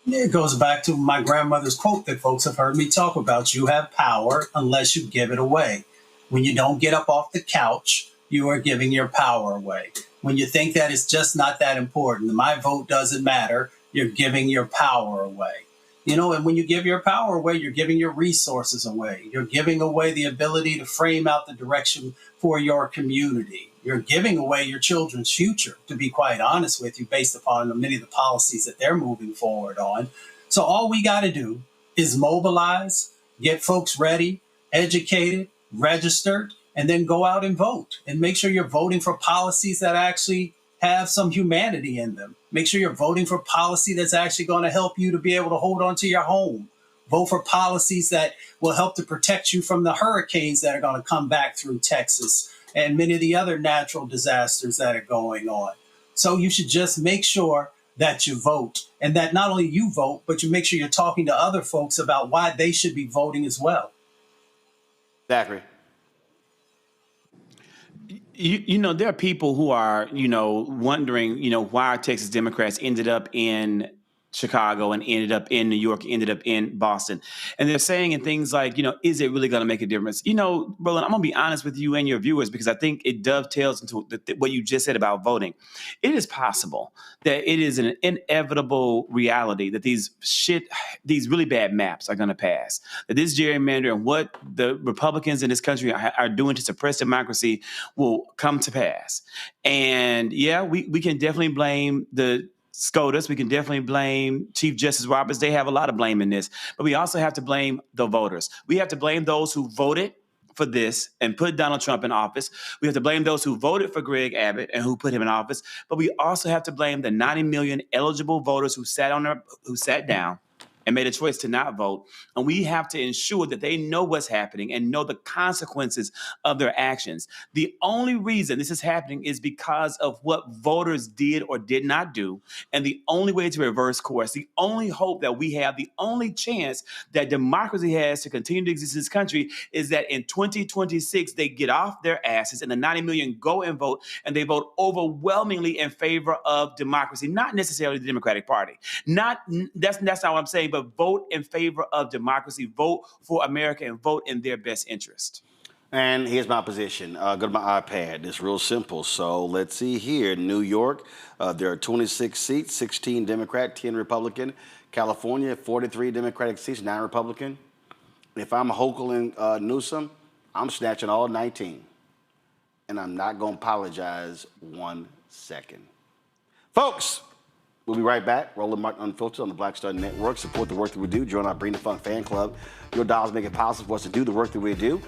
It goes back to my grandmother's quote that folks have heard me talk about. You have power unless you give it away. When you don't get up off the couch, you are giving your power away. When you think that it's just not that important, my vote doesn't matter, you're giving your power away. And when you give your power away, you're giving your resources away. You're giving away the ability to frame out the direction for your community. You're giving away your children's future, to be quite honest with you, based upon many of the policies that they're moving forward on. So all we got to do is mobilize, get folks ready, educated, registered, and then go out and vote. And make sure you're voting for policies that actually have some humanity in them. Make sure you're voting for policy that's actually going to help you to be able to hold on to your home. Vote for policies that will help to protect you from the hurricanes that are going to come back through Texas and many of the other natural disasters that are going on. So you should just make sure that you vote, and that not only you vote, but you make sure you're talking to other folks about why they should be voting as well. Zachary. There are people who are, wondering, why Texas Democrats ended up in Chicago and ended up in New York, ended up in Boston. And they're saying things like, is it really going to make a difference? Roland, I'm going to be honest with you and your viewers, because I think it dovetails into what you just said about voting. It is possible that it is an inevitable reality that these really bad maps are going to pass, that this gerrymander and what the Republicans in this country are doing to suppress democracy will come to pass. And yeah, we can definitely blame the SCOTUS. We can definitely blame Chief Justice Roberts. They have a lot of blame in this. But we also have to blame the voters. We have to blame those who voted for this and put Donald Trump in office. We have to blame those who voted for Greg Abbott and who put him in office. But we also have to blame the 90 million eligible voters who sat down and made a choice to not vote. And we have to ensure that they know what's happening and know the consequences of their actions. The only reason this is happening is because of what voters did or did not do. And the only way to reverse course, the only hope that we have, the only chance that democracy has to continue to exist in this country is that in 2026, they get off their asses and the 90 million go and vote, and they vote overwhelmingly in favor of democracy, not necessarily the Democratic Party. That's not what I'm saying, but vote in favor of democracy, vote for America, and vote in their best interest. And here's my position. Go to my iPad. It's real simple. So let's see here. New York, there are 26 seats, 16 Democrat, 10 Republican. California, 43 Democratic seats, 9 Republican. If I'm Hochul and Newsom, I'm snatching all 19. And I'm not going to apologize 1 second. Folks, we'll be right back. Roland Martin Unfiltered on the Black Star Network. Support the work that we do. Join our Bring the Funk fan club. Your dollars make it possible for us to do the work that we do.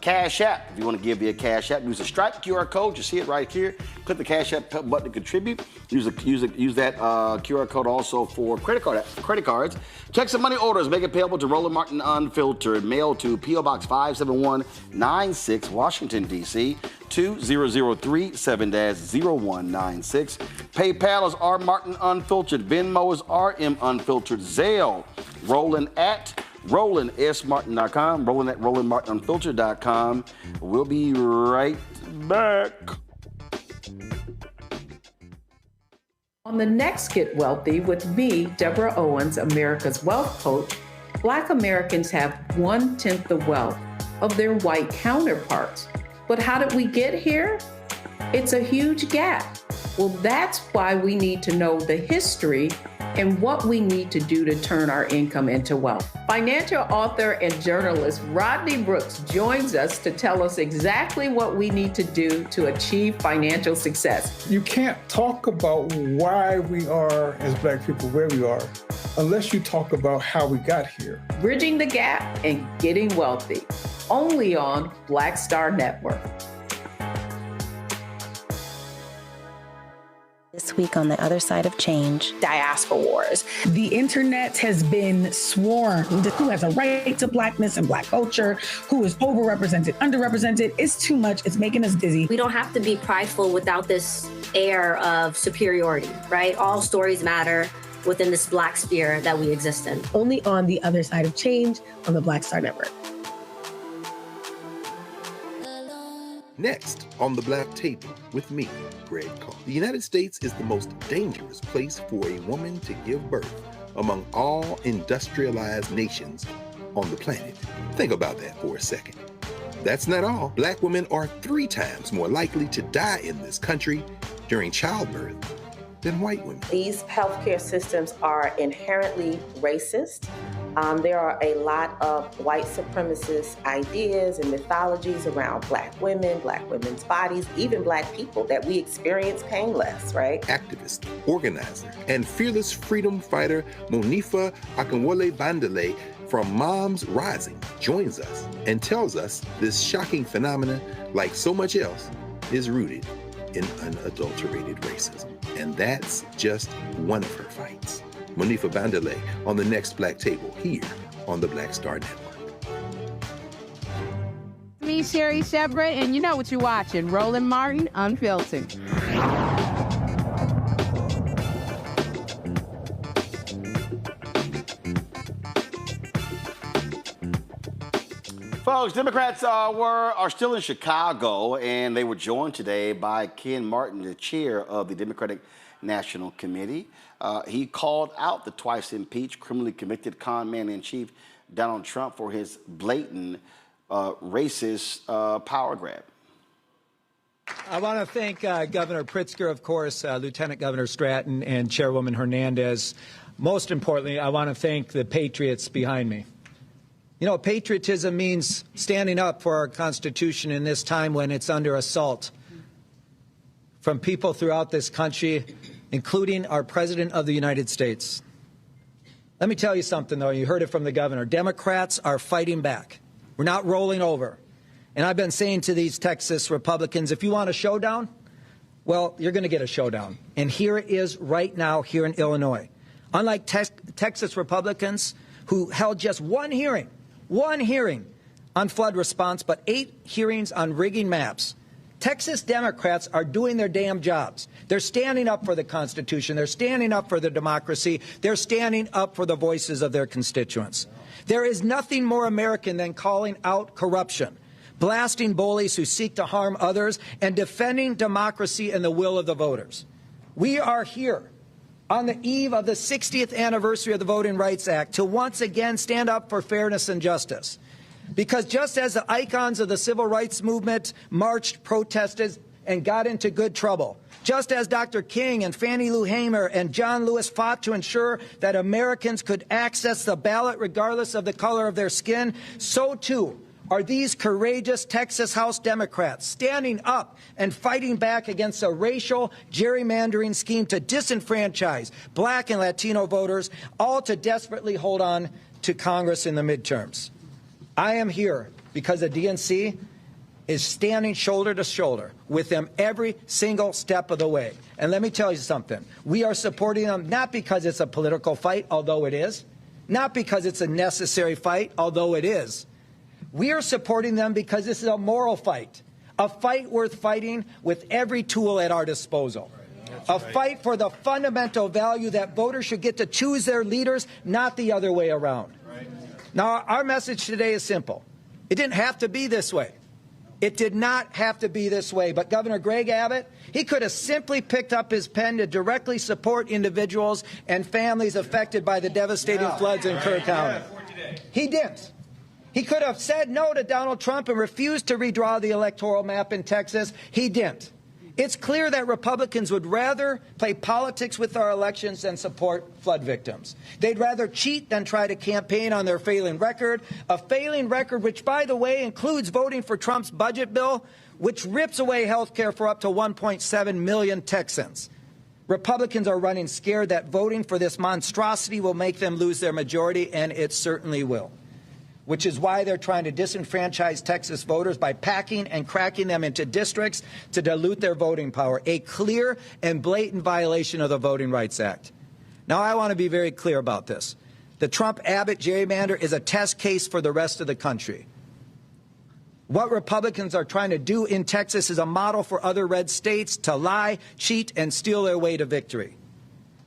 Cash App. If you want to give me a Cash App, use the Stripe QR code. You see it right here. Click the Cash App button to contribute. Use that QR code also for credit cards. Check some money orders. Make it payable to Roland Martin Unfiltered. Mail to P.O. Box 57196, Washington, D.C. 20037-0196. PayPal is R Martin Unfiltered. Venmo is RM Unfiltered. Zelle, Roland at RolandSMartin.com. Roland at RolandMartinUnfiltered.com. We'll be right back. On the next Get Wealthy with me, Deborah Owens, America's Wealth Coach, Black Americans have 1/10 the wealth of their white counterparts. But how did we get here? It's a huge gap. Well, that's why we need to know the history and what we need to do to turn our income into wealth. Financial author and journalist Rodney Brooks joins us to tell us exactly what we need to do to achieve financial success. You can't talk about why we are, as Black people, where we are, unless you talk about how we got here. Bridging the Gap and Getting Wealthy, only on Black Star Network. This week on The Other Side of Change. Diaspora wars. The internet has been swarmed. Who has a right to blackness and black culture? Who is overrepresented, underrepresented? It's too much. It's making us dizzy. We don't have to be prideful without this air of superiority, right? All stories matter within this black sphere that we exist in. Only on The Other Side of Change on the Black Star Network. Next on the Black Table with me, Greg Carr. The United States is the most dangerous place for a woman to give birth among all industrialized nations on the planet. Think about that for a second. That's not all. Black women are 3 times more likely to die in this country during childbirth than white women. These healthcare systems are inherently racist. There are a lot of white supremacist ideas and mythologies around black women's bodies, even black people, that we experience painless, right? Activist, organizer, and fearless freedom fighter Monifa Akinwole Bandele from Moms Rising joins us and tells us this shocking phenomenon, like so much else, is rooted in unadulterated racism. And that's just one of her fights. Monifa Bandele on the next Black Table here on the Black Star Network. Me, Sherry Shepard, and you know what you're watching, Roland Martin, Unfiltered. Folks, Democrats are still in Chicago, and they were joined today by Ken Martin, the chair of the Democratic National Committee. He called out the twice impeached, criminally convicted con man in chief Donald Trump for his blatant racist power grab. I want to thank Governor Pritzker, of course, Lieutenant Governor Stratton, and Chairwoman Hernandez. Most importantly, I want to thank the patriots behind me. You know, patriotism means standing up for our Constitution in this time when it's under assault from people throughout this country, including our President of the United States. Let me tell you something, though. You heard it from the governor. Democrats are fighting back. We're not rolling over. And I've been saying to these Texas Republicans, if you want a showdown, well, you're going to get a showdown. And here it is right now here in Illinois. Unlike Texas Republicans who held just one hearing on flood response, but 8 hearings on rigging maps, Texas Democrats are doing their damn jobs. They're standing up for the Constitution. They're standing up for the democracy. They're standing up for the voices of their constituents. There is nothing more American than calling out corruption, blasting bullies who seek to harm others, and defending democracy and the will of the voters. We are here on the eve of the 60th anniversary of the Voting Rights Act to once again stand up for fairness and justice. Because just as the icons of the civil rights movement marched, protested, and got into good trouble, just as Dr. King and Fannie Lou Hamer and John Lewis fought to ensure that Americans could access the ballot regardless of the color of their skin, so too are these courageous Texas House Democrats standing up and fighting back against a racial gerrymandering scheme to disenfranchise black and Latino voters, all to desperately hold on to Congress in the midterms. I am here because the DNC is standing shoulder to shoulder with them every single step of the way. And let me tell you something. We are supporting them not because it's a political fight, although it is, not because it's a necessary fight, although it is. We are supporting them because this is a moral fight, a fight worth fighting with every tool at our disposal, a fight for the fundamental value that voters should get to choose their leaders, not the other way around. Now, our message today is simple. It didn't have to be this way. It did not have to be this way. But Governor Greg Abbott, he could have simply picked up his pen to directly support individuals and families affected by the devastating floods in Kerr County. He didn't. He could have said no to Donald Trump and refused to redraw the electoral map in Texas. He didn't. It's clear that Republicans would rather play politics with our elections than support flood victims. They'd rather cheat than try to campaign on their failing record, a failing record which, by the way, includes voting for Trump's budget bill, which rips away health care for up to 1.7 million Texans. Republicans are running scared that voting for this monstrosity will make them lose their majority, and it certainly will. which is why they're trying to disenfranchise Texas voters by packing and cracking them into districts to dilute their voting power, a clear and blatant violation of the Voting Rights Act. Now, I want to be very clear about this. The Trump-Abbott gerrymander is a test case for the rest of the country. What Republicans are trying to do in Texas is a model for other red states to lie, cheat, and steal their way to victory.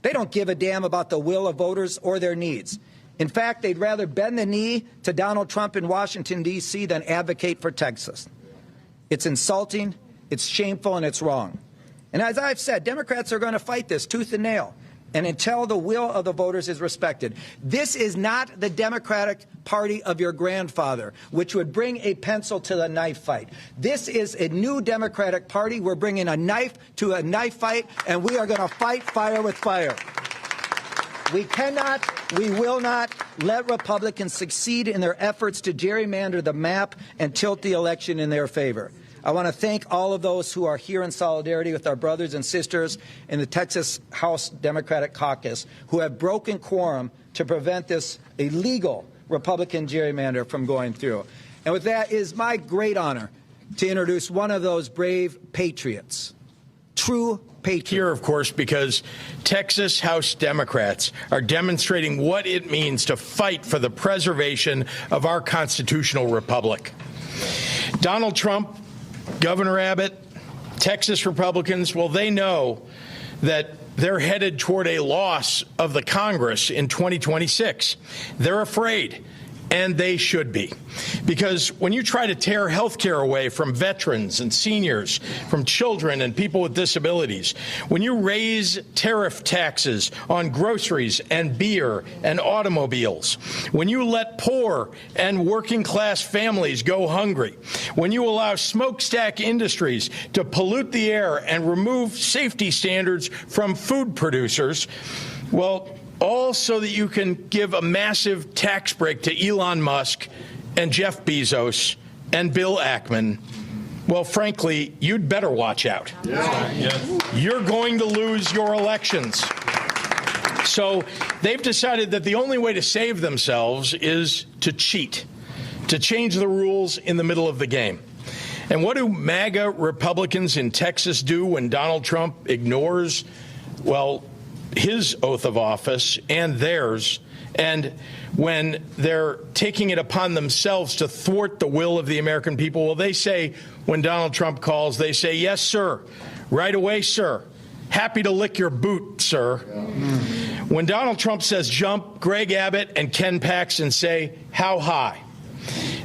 They don't give a damn about the will of voters or their needs. In fact, they'd rather bend the knee to Donald Trump in Washington, D.C. than advocate for Texas. It's insulting, it's shameful, and it's wrong. And as I've said, Democrats are going to fight this tooth and nail, and until the will of the voters is respected. This is not the Democratic Party of your grandfather, which would bring a pencil to the knife fight. This is a new Democratic Party. We're bringing a knife to a knife fight, and we are going to fight fire with fire. We cannot, we will not let Republicans succeed in their efforts to gerrymander the map and tilt the election in their favor. I want to thank all of those who are here in solidarity with our brothers and sisters in the Texas House Democratic Caucus who have broken quorum to prevent this illegal Republican gerrymander from going through. And with that, it is my great honor to introduce one of those brave patriots, true patriots. Here, of course, because Texas House Democrats are demonstrating what it means to fight for the preservation of our constitutional republic. Donald Trump, Governor Abbott, Texas Republicans, well, they know that they're headed toward a loss of the Congress in 2026. They're afraid, and they should be. Because when you try to tear health care away from veterans and seniors, from children and people with disabilities, when you raise tariff taxes on groceries and beer and automobiles, when you let poor and working class families go hungry, when you allow smokestack industries to pollute the air and remove safety standards from food producers, well, all so that you can give a massive tax break to Elon Musk and Jeff Bezos and Bill Ackman. Well, frankly, you'd better watch out. You're going to lose your elections. So they've decided that the only way to save themselves is to cheat, to change the rules in the middle of the game. And what do MAGA Republicans in Texas do when Donald Trump ignores, well, his oath of office and theirs, and when they're taking it upon themselves to thwart the will of the American people? Well, they say, when Donald Trump calls, they say, yes, sir, right away, sir. Happy to lick your boot, sir. When Donald Trump says jump, Greg Abbott and Ken Paxton say, how high?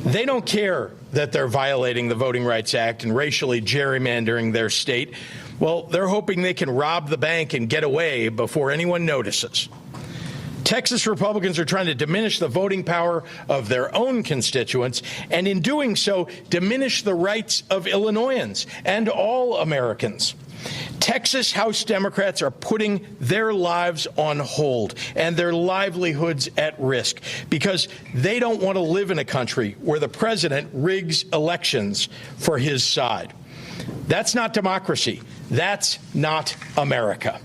They don't care that they're violating the Voting Rights Act and racially gerrymandering their state. Well, they're hoping they can rob the bank and get away before anyone notices. Texas Republicans are trying to diminish the voting power of their own constituents, and in doing so, diminish the rights of Illinoisans and all Americans. Texas House Democrats are putting their lives on hold and their livelihoods at risk because they don't want to live in a country where the president rigs elections for his side. That's not democracy. That's not America.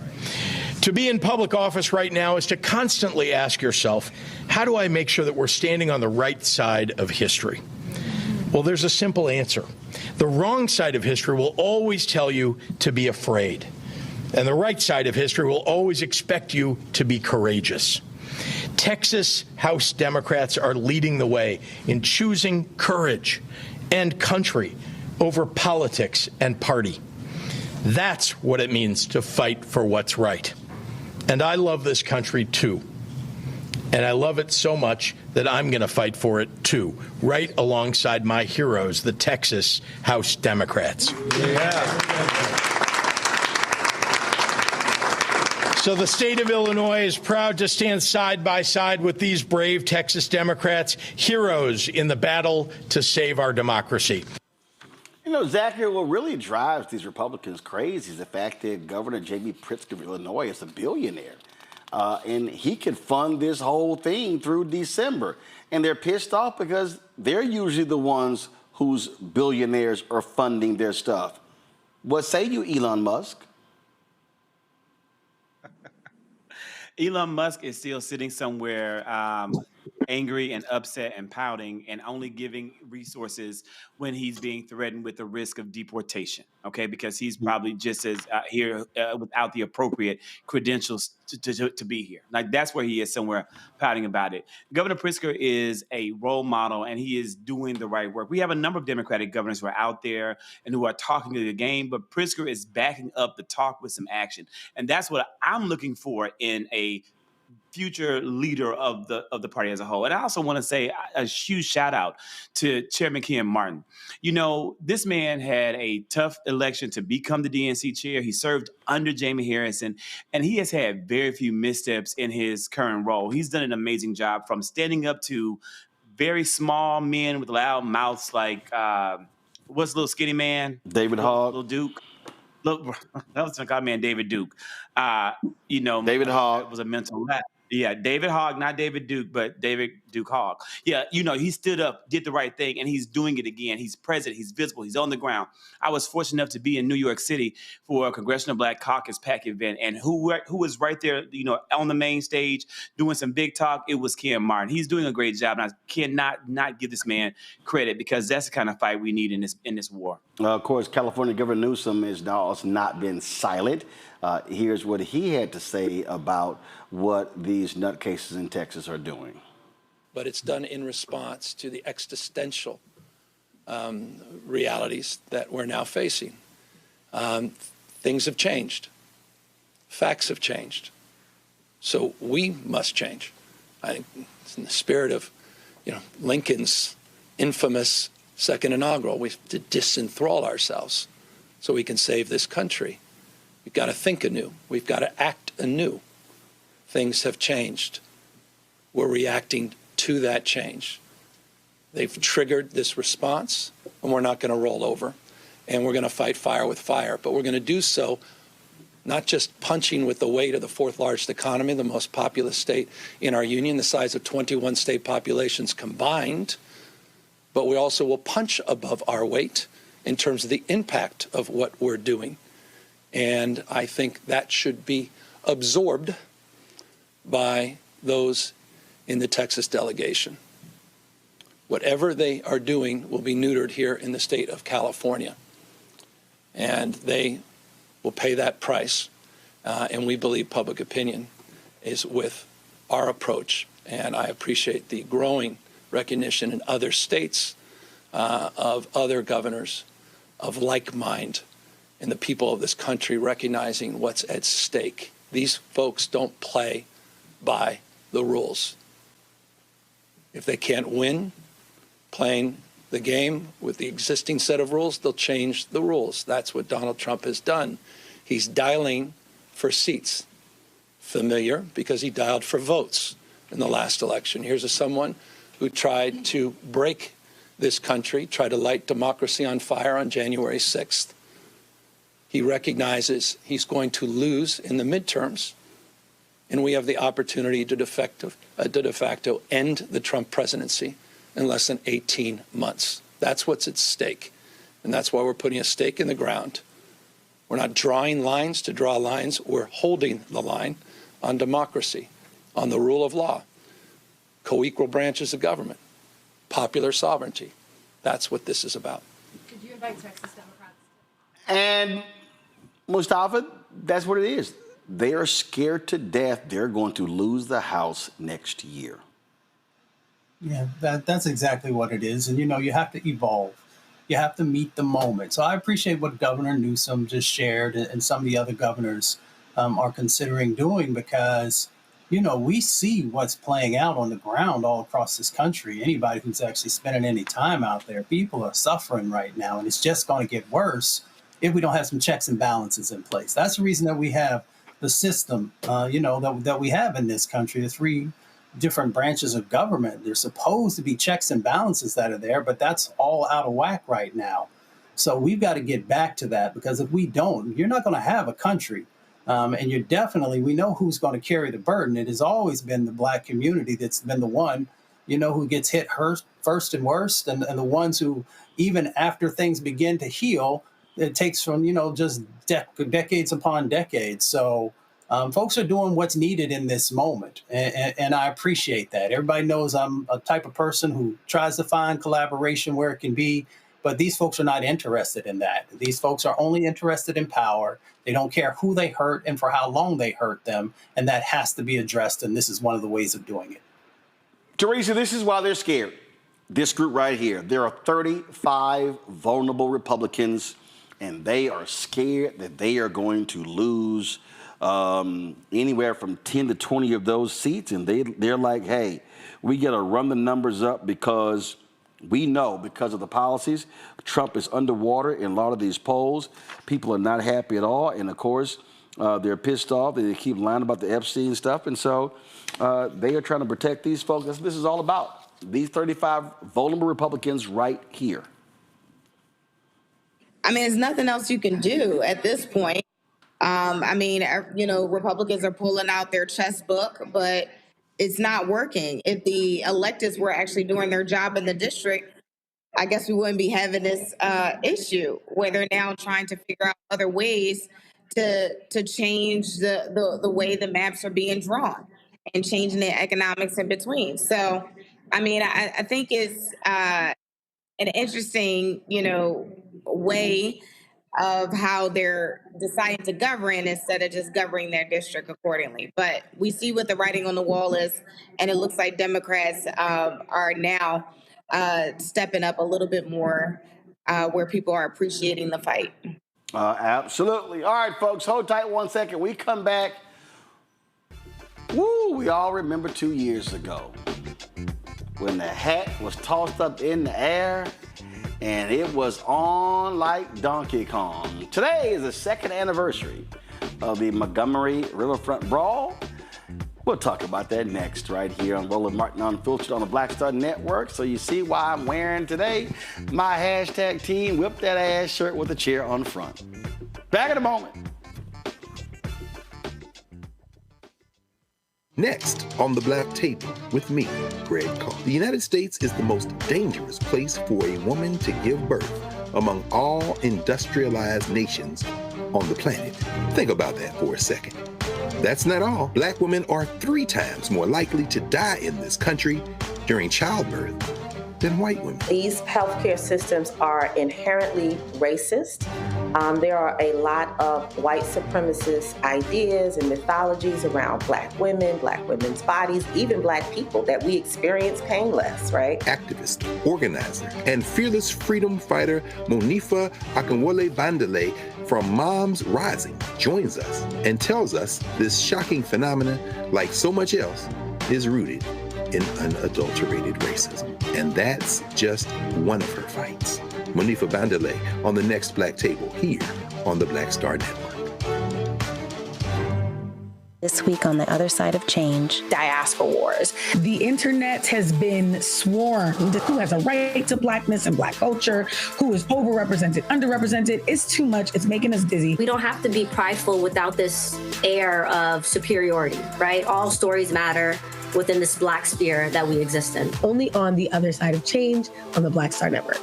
To be in public office right now is to constantly ask yourself, how do I make sure that we're standing on the right side of history? Well, there's a simple answer. The wrong side of history will always tell you to be afraid. And the right side of history will always expect you to be courageous. Texas House Democrats are leading the way in choosing courage and country over politics and party. That's what it means to fight for what's right. And I love this country, too. And I love it so much that I'm going to fight for it, too, right alongside my heroes, the Texas House Democrats. So the state of Illinois is proud to stand side by side with these brave Texas Democrats, heroes in the battle to save our democracy. You know, Zachary, what really drives these Republicans crazy is the fact that Governor J.B. Pritzker of Illinois is a billionaire. And he could fund this whole thing through December. And they're pissed off because they're usually the ones whose billionaires are funding their stuff. What say you, Elon Musk? Elon Musk is still sitting somewhere angry and upset and pouting and only giving resources when he's being threatened with the risk of deportation, okay? Because he's probably just as here without the appropriate credentials to be here. Like, that's where he is, somewhere pouting about it. Governor Pritzker is a role model, and he is doing the right work. We have a number of Democratic governors who are out there and who are talking to the game, but Pritzker is backing up the talk with some action. And that's what I'm looking for in a future leader of the party as a whole. And I also want to say a huge shout out to Chairman Ken Martin. You know, this man had a tough election to become the DNC chair. He served under Jamie Harrison, and he has had very few missteps in his current role. He's done an amazing job, from standing up to very small men with loud mouths like, what's little skinny man? David Hogg. Little Duke. Look, that was my man, David Duke. You know, David Hogg was a mental lapse. Yeah, David Hogg, not David Duke, but David Duke Hogg. Yeah, you know, he stood up, did the right thing, and he's doing it again. He's present, he's visible, he's on the ground. I was fortunate enough to be in New York City for a Congressional Black Caucus PAC event, and who was right there, you know, on the main stage doing some big talk? It was Ken Martin. He's doing a great job, and I cannot not give this man credit, because that's the kind of fight we need in this war. Of course, California Governor Newsom has now also not been silent. Here's what he had to say about what these nutcases in Texas are doing. But it's done in response to the existential realities that we're now facing. Things have changed. Facts have changed. So we must change. I think it's in the spirit of, you know, Lincoln's infamous second inaugural. We have to disenthrall ourselves so we can save this country. We've got to think anew. We've got to act anew. Things have changed. We're reacting to that change. They've triggered this response, and we're not going to roll over. And we're going to fight fire with fire. But we're going to do so not just punching with the weight of the fourth largest economy, the most populous state in our union, the size of 21 state populations combined, but we also will punch above our weight in terms of the impact of what we're doing. And I think that should be absorbed by those in the Texas delegation. Whatever they are doing will be neutered here in the state of California. And they will pay that price. And we believe public opinion is with our approach. And I appreciate the growing recognition in other states of other governors of like mind, and the people of this country recognizing what's at stake. These folks don't play by the rules. If they can't win playing the game with the existing set of rules, they'll change the rules. That's what Donald Trump has done. He's dialing for seats. Familiar, because he dialed for votes in the last election. Here's someone who tried to break this country, tried to light democracy on fire on January 6th. He recognizes he's going to lose in the midterms, and we have the opportunity to de facto end the Trump presidency in less than 18 months. That's what's at stake, and that's why we're putting a stake in the ground. We're not drawing lines to draw lines. We're holding the line on democracy, on the rule of law, co-equal branches of government, popular sovereignty. That's what this is about. Could you invite Texas Democrats? And Mustafa, that's what it is. They are scared to death they're going to lose the House next year. Yeah, that's exactly what it is. And, you know, you have to evolve. You have to meet the moment. So I appreciate what Governor Newsom just shared and some of the other governors are considering doing, because, you know, we see what's playing out on the ground all across this country. Anybody who's actually spending any time out there, people are suffering right now, and it's just going to get worse if we don't have some checks and balances in place. That's the reason that we have the system, that we have in this country, the three different branches of government. There's supposed to be checks and balances that are there, but that's all out of whack right now. So we've got to get back to that, because if we don't, you're not going to have a country. And we know who's going to carry the burden. It has always been the Black community that's been the one, who gets hit first and worst, and the ones who, even after things begin to heal, it takes from, just decades upon decades. So Folks are doing what's needed in this moment, and I appreciate that. Everybody knows I'm a type of person who tries to find collaboration where it can be, but these folks are not interested in that. These folks are only interested in power. They don't care who they hurt and for how long they hurt them, and that has to be addressed, and this is one of the ways of doing it. Teresa, this is why they're scared. This group right here. There are 35 vulnerable Republicans, and they are scared that they are going to lose anywhere from 10 to 20 of those seats. And they're like, hey, we got to run the numbers up because we know because of the policies, Trump is underwater in a lot of these polls. People are not happy at all. And, of course, they're pissed off. They keep lying about the Epstein stuff. And so they are trying to protect these folks. That's what this is all about. These 35 vulnerable Republicans right here. I mean, there's nothing else you can do at this point. Republicans are pulling out their chess book, but it's not working. If the electeds were actually doing their job in the district, I guess we wouldn't be having this issue where they're now trying to figure out other ways to change the way the maps are being drawn and changing the economics in between. So, I think it's an interesting, way of how they're deciding to govern instead of just governing their district accordingly. But we see what the writing on the wall is, and it looks like Democrats are now stepping up a little bit more where people are appreciating the fight. Absolutely. All right, folks, hold tight 1 second. We come back. Woo, we all remember 2 years ago when the hat was tossed up in the air and it was on like Donkey Kong. Today is the second anniversary of the Montgomery Riverfront Brawl. We'll talk about that next right here on Roland Martin Unfiltered on the Black Star Network. So you see why I'm wearing today my hashtag team whip that ass shirt with a chair on the front. Back in a moment. Next on the Black Table with me, Greg Carr. The United States is the most dangerous place for a woman to give birth among all industrialized nations on the planet. Think about that for a second. That's not all. Black women are 3 times more likely to die in this country during childbirth than white women. These healthcare systems are inherently racist. There are a lot of white supremacist ideas and mythologies around Black women, Black women's bodies, even Black people that we experience painless, right? Activist, organizer, and fearless freedom fighter Monifa Akinwole Bandele from Moms Rising joins us and tells us this shocking phenomenon, like so much else, is rooted in unadulterated racism. And that's just one of her fights. Monifa Bandele on the next Black Table here on the Black Star Network. This week on the other side of change. Diaspora wars. The internet has been swarmed. Who has a right to Blackness and Black culture? Who is overrepresented, underrepresented? It's too much. It's making us dizzy. We don't have to be prideful without this air of superiority, right? All stories matter within this Black sphere that we exist in. Only on the other side of change on the Black Star Network.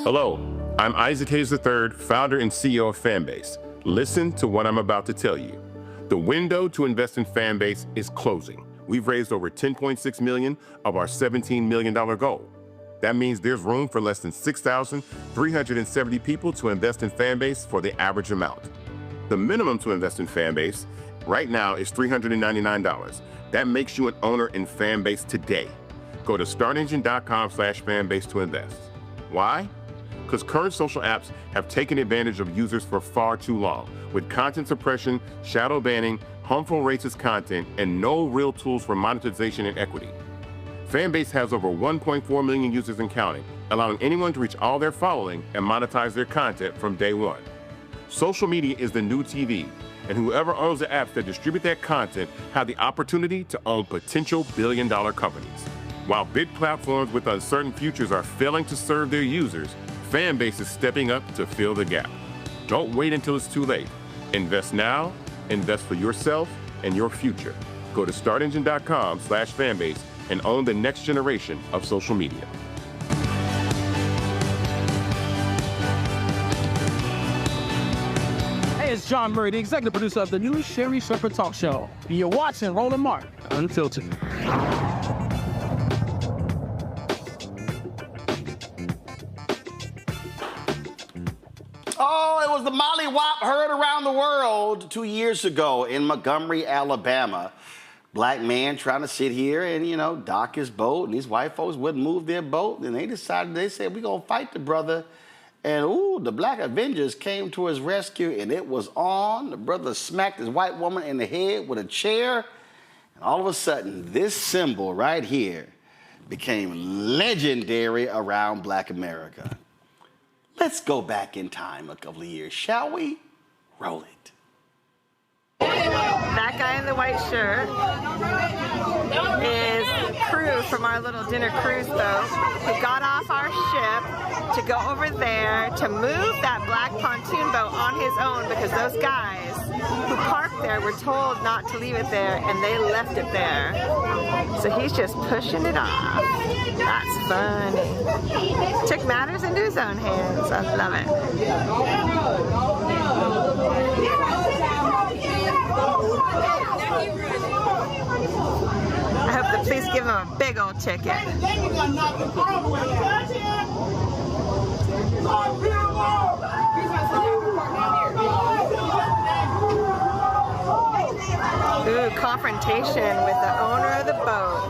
Hello, I'm Isaac Hayes III, founder and CEO of Fanbase. Listen to what I'm about to tell you. The window to invest in Fanbase is closing. We've raised over $10.6 million of our $17 million goal. That means there's room for less than 6,370 people to invest in Fanbase for the average amount. The minimum to invest in Fanbase right now is $399. That makes you an owner in Fanbase today. Go to startengine.com/fanbase to invest. Why? Because current social apps have taken advantage of users for far too long, with content suppression, shadow banning, harmful racist content, and no real tools for monetization and equity. Fanbase has over 1.4 million users and counting, allowing anyone to reach all their following and monetize their content from day one. Social media is the new TV, and whoever owns the apps that distribute that content have the opportunity to own potential billion-dollar companies. While big platforms with uncertain futures are failing to serve their users, Fanbase is stepping up to fill the gap. Don't wait until it's too late. Invest now, invest for yourself and your future. Go to startengine.com/fanbase and own the next generation of social media. Hey, John Murray, the executive producer of the new Sherry Shepherd Talk Show. You're watching Roland Martin, Unfiltered. Oh, it was the mollywop heard around the world 2 years ago in Montgomery, Alabama. Black man trying to sit here and, dock his boat, and these white folks wouldn't move their boat. And they said, we're going to fight the brother. And, the Black Avengers came to his rescue, and it was on. The brother smacked his white woman in the head with a chair. And all of a sudden, this symbol right here became legendary around Black America. Let's go back in time a couple of years, shall we? Roll it. That guy in the white shirt is crew from our little dinner cruise boat who got off our ship to go over there to move that black pontoon boat on his own because those guys who parked there were told not to leave it there and they left it there. So he's just pushing it off. That's funny. Took matters into his own hands. I love it. I hope the police give him a big old ticket. Ooh, confrontation with the owner of the boat.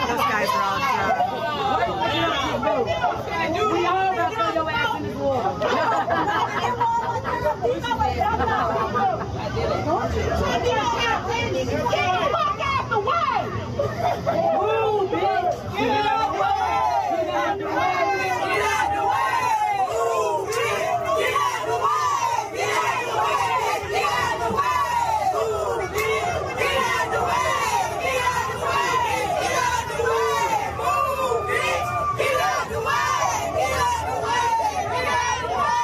Those guys are all drunk. We all got to throw your ass in this water. Move, bitch! Get out the way! Get out the way! Get out the way! Move, bitch! Get out the way! Get out the way! Get out the way! Move, bitch! Get out the way! Get out the way! Get out the way! Move, bitch! Get out the way! Get out the way! Get out the way!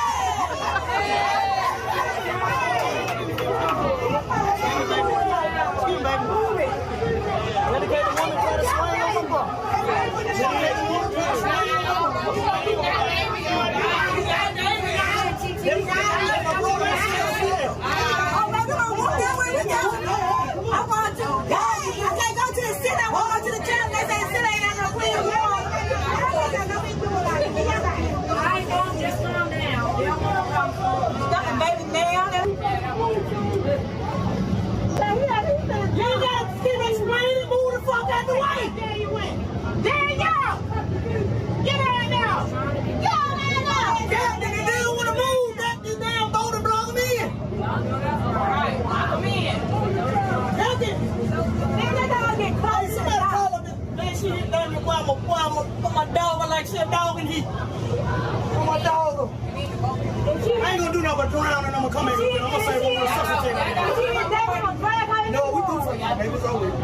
My dog, I like shit dog in here. My dog. I ain't gonna do nothing but drown and I'm gonna come in here. I'm gonna say one more substitute. No, we do for you, baby. It's over. Y'all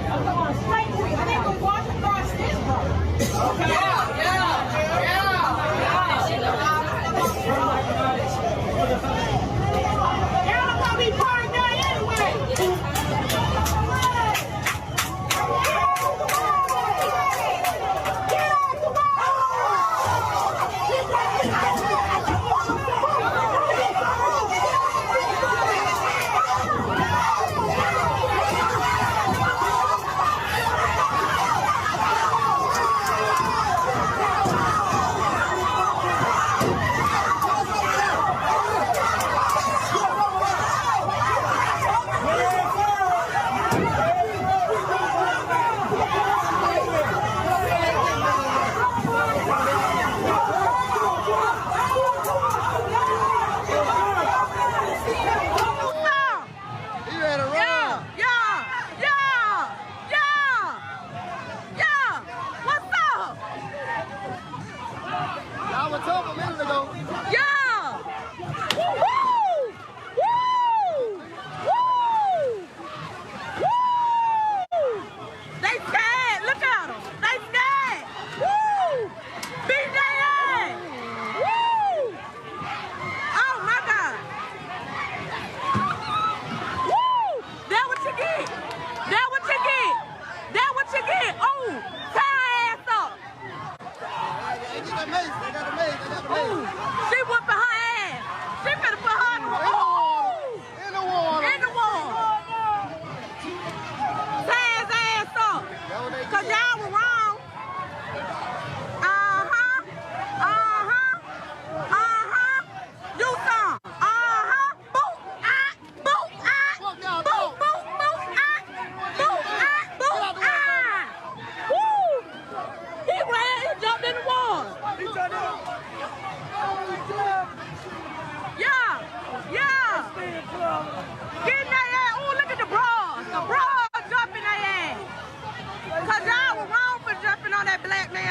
gonna be part of that anyway.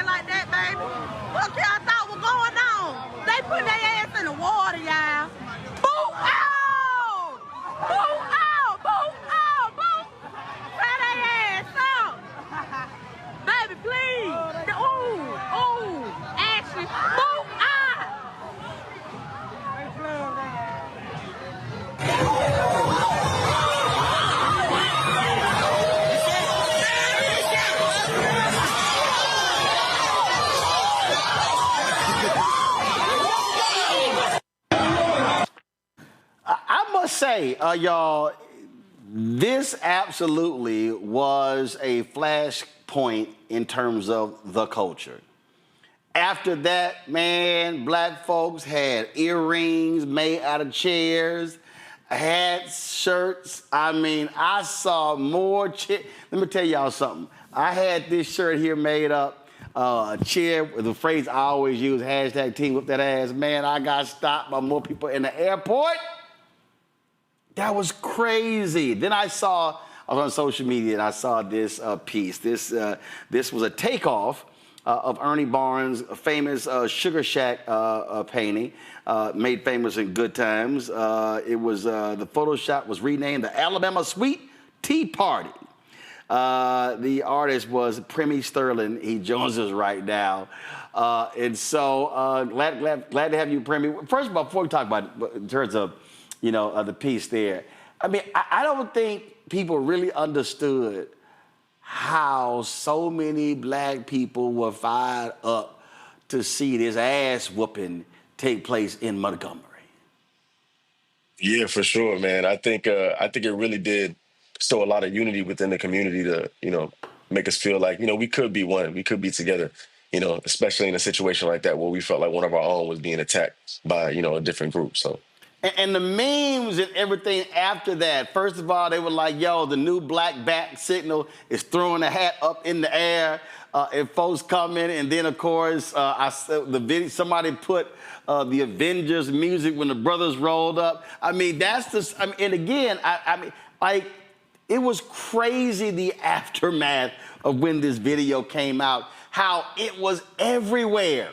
playing like that, baby. What y'all thought was going on? They put their ass in the water, y'all. Boo out! Boo out! Boo out! Boo! Fry their ass up. Baby, please. Ooh, Ashley. Boo out! I must say, y'all, this absolutely was a flashpoint in terms of the culture. After that, man, black folks had earrings made out of chairs, hats, shirts. I mean, I saw more Let me tell y'all something. I had this shirt here made up, a chair with the phrase I always use, hashtag team whip that ass. Man, I got stopped by more people in the airport. That was crazy. Then I was on social media and I saw this piece. This was a takeoff of Ernie Barnes' famous Sugar Shack painting, made famous in Good Times. It was the Photoshop was renamed the Alabama Sweet Tea Party. The artist was Premi Sterlin. He joins us right now. And so glad to have you, Premi. First of all, before we talk about it, in terms of the piece there, I mean, I don't think people really understood how so many black people were fired up to see this ass whooping take place in Montgomery. Yeah, for sure, man. I think it really did show a lot of unity within the community to, make us feel like, we could be one, we could be together, especially in a situation like that where we felt like one of our own was being attacked by, a different group. So. And the memes and everything after that, first of all, they were like, yo, the new black bat signal is throwing the hat up in the air, and folks come in. And then, of course, somebody put the Avengers music when the brothers rolled up. I mean, and again, it was crazy, the aftermath of when this video came out, how it was everywhere.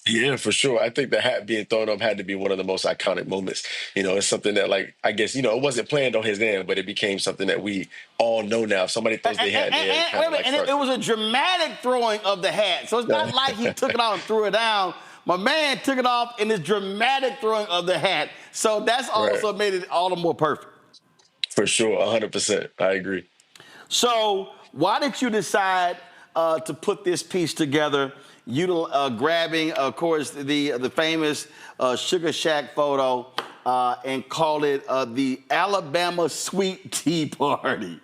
Yeah, for sure. I think the hat being thrown up had to be one of the most iconic moments. It's something that, I guess, it wasn't planned on his end, but it became something that we all know now. If somebody throws their hat in the air, it was a dramatic throwing of the hat. So it's not like he took it off and threw it down. My man took it off in this dramatic throwing of the hat. So that's also made it all the more perfect. For sure, 100%. I agree. So why did you decide to put this piece together? Grabbing, of course, the famous Sugar Shack photo and call it the Alabama Sweet Tea Party.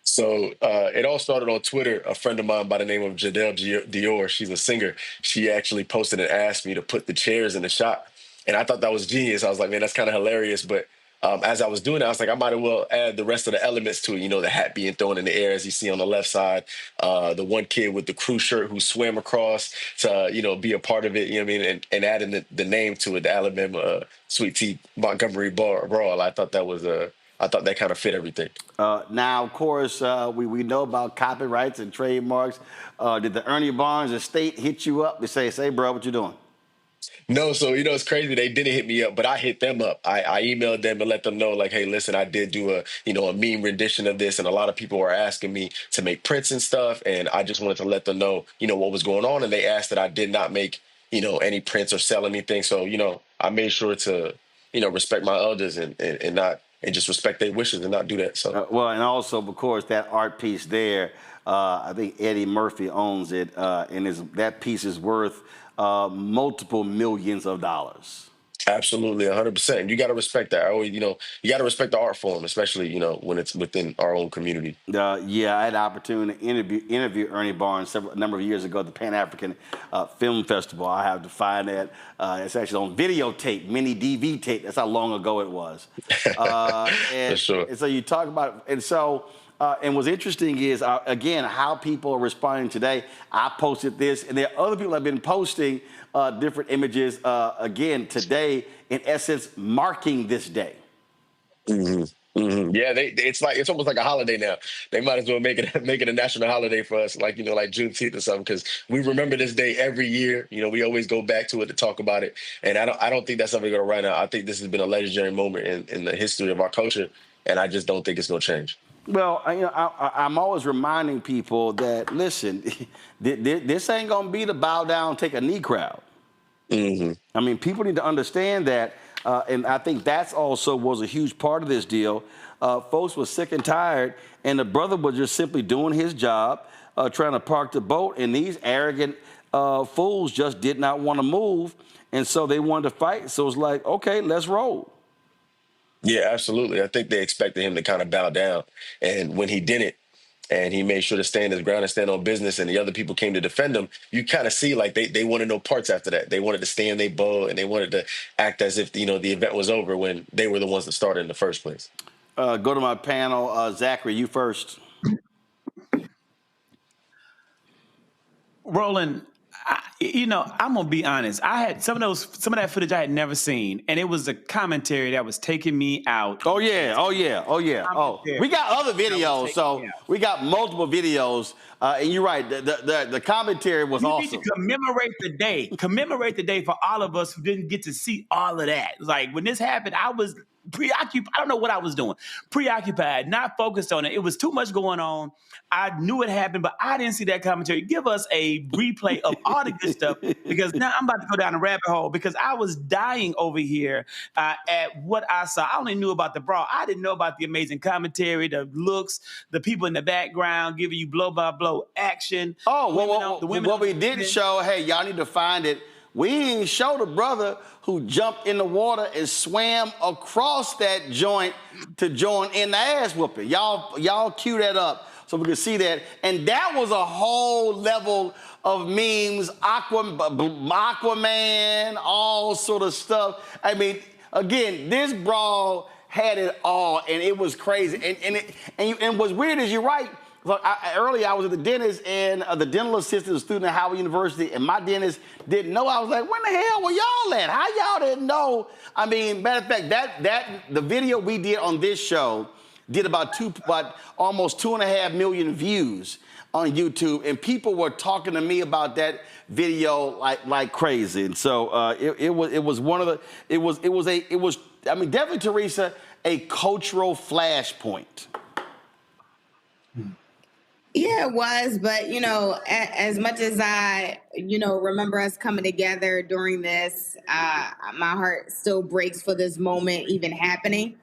So it all started on Twitter. A friend of mine by the name of Jadelle Dior, she's a singer. She actually posted and asked me to put the chairs in the shot. And I thought that was genius. I was like, man, that's kind of hilarious. But as I was doing it, I was like, I might as well add the rest of the elements to it. The hat being thrown in the air, as you see on the left side, the one kid with the crew shirt who swam across to, be a part of it, and adding the name to it, the Alabama Sweet Tea Montgomery Brawl. I thought that kind of fit everything. Now, of course, we know about copyrights and trademarks. Did the Ernie Barnes estate hit you up to say, bro, what you doing? No, so it's crazy. They didn't hit me up, but I hit them up. I emailed them and let them know, like, hey, listen, I did do a meme rendition of this, and a lot of people were asking me to make prints and stuff, and I just wanted to let them know, what was going on, and they asked that I did not make, any prints or sell anything. So, I made sure to, respect my elders and just respect their wishes and not do that. So and also, of course, that art piece there, I think Eddie Murphy owns it, and that piece is worth multiple millions of dollars. Absolutely, 100%. You got to respect that. I always, you got to respect the art form, especially, when it's within our own community. I had the opportunity to interview Ernie Barnes a number of years ago at the Pan-African Film Festival. I have to find that. It's actually on videotape, mini DV tape. That's how long ago it was. For sure. And so you talk about it. And so, and what's interesting is, again, how people are responding today. I posted this, and there are other people that have been posting different images, again, today, in essence, marking this day. Mm-hmm. Yeah, it's almost like a holiday now. They might as well make it a national holiday for us, like like Juneteenth or something, because we remember this day every year. We always go back to it to talk about it, and I don't think that's ever going to run out. I think this has been a legendary moment in the history of our culture, and I just don't think it's going to change. Well, I'm always reminding people that, listen, this ain't going to be the bow down, take a knee crowd. I mean, people need to understand that. And I think that's also was a huge part of this deal. Folks were sick and tired, and the brother was just simply doing his job, trying to park the boat, and these arrogant fools just did not want to move, and so they wanted to fight. So it's like, okay, let's roll. Yeah, absolutely. I think they expected him to kind of bow down, and when he didn't, and he made sure to stand his ground and stand on business, and the other people came to defend him, you kind of see like they wanted no parts after that. They wanted to stay in their boat, and they wanted to act as if the event was over when they were the ones that started in the first place. Go to my panel. Zachary, you first. Roland, I'm gonna be honest. I had some of that footage I had never seen, and it was a commentary that was taking me out. Oh yeah. We got other videos, so we got multiple videos. And you're right. The commentary was awesome. You need to commemorate the day. Commemorate the day for all of us who didn't get to see all of that. Like when this happened, I was preoccupied. I don't know what I was doing. Preoccupied, not focused on it. It was too much going on. I knew it happened, but I didn't see that commentary. Give us a replay of all the good stuff, because now I'm about to go down a rabbit hole, because I was dying over here at what I saw. I only knew about the brawl. I didn't know about the amazing commentary, the looks, the people in the background giving you blow by blow action. Oh, what we didn't show, hey, y'all need to find it. We didn't show the brother who jumped in the water and swam across that joint to join in the ass whooping. Y'all cue that up so we can see that. And that was a whole level of memes, Aquaman, all sort of stuff. I mean, again, this brawl had it all, and it was crazy. And what's weird is, you're right. Look, earlier I was at the dentist, and the dental assistant was a student at Howard University, and my dentist didn't know. I was like, when the hell were y'all at? How y'all didn't know? I mean, matter of fact, the video we did on this show did about almost 2.5 million views on YouTube, and people were talking to me about that video like crazy. And so it was definitely, Teresa, a cultural flashpoint. Yeah, it was. But, as much as I, remember us coming together during this, my heart still breaks for this moment even happening.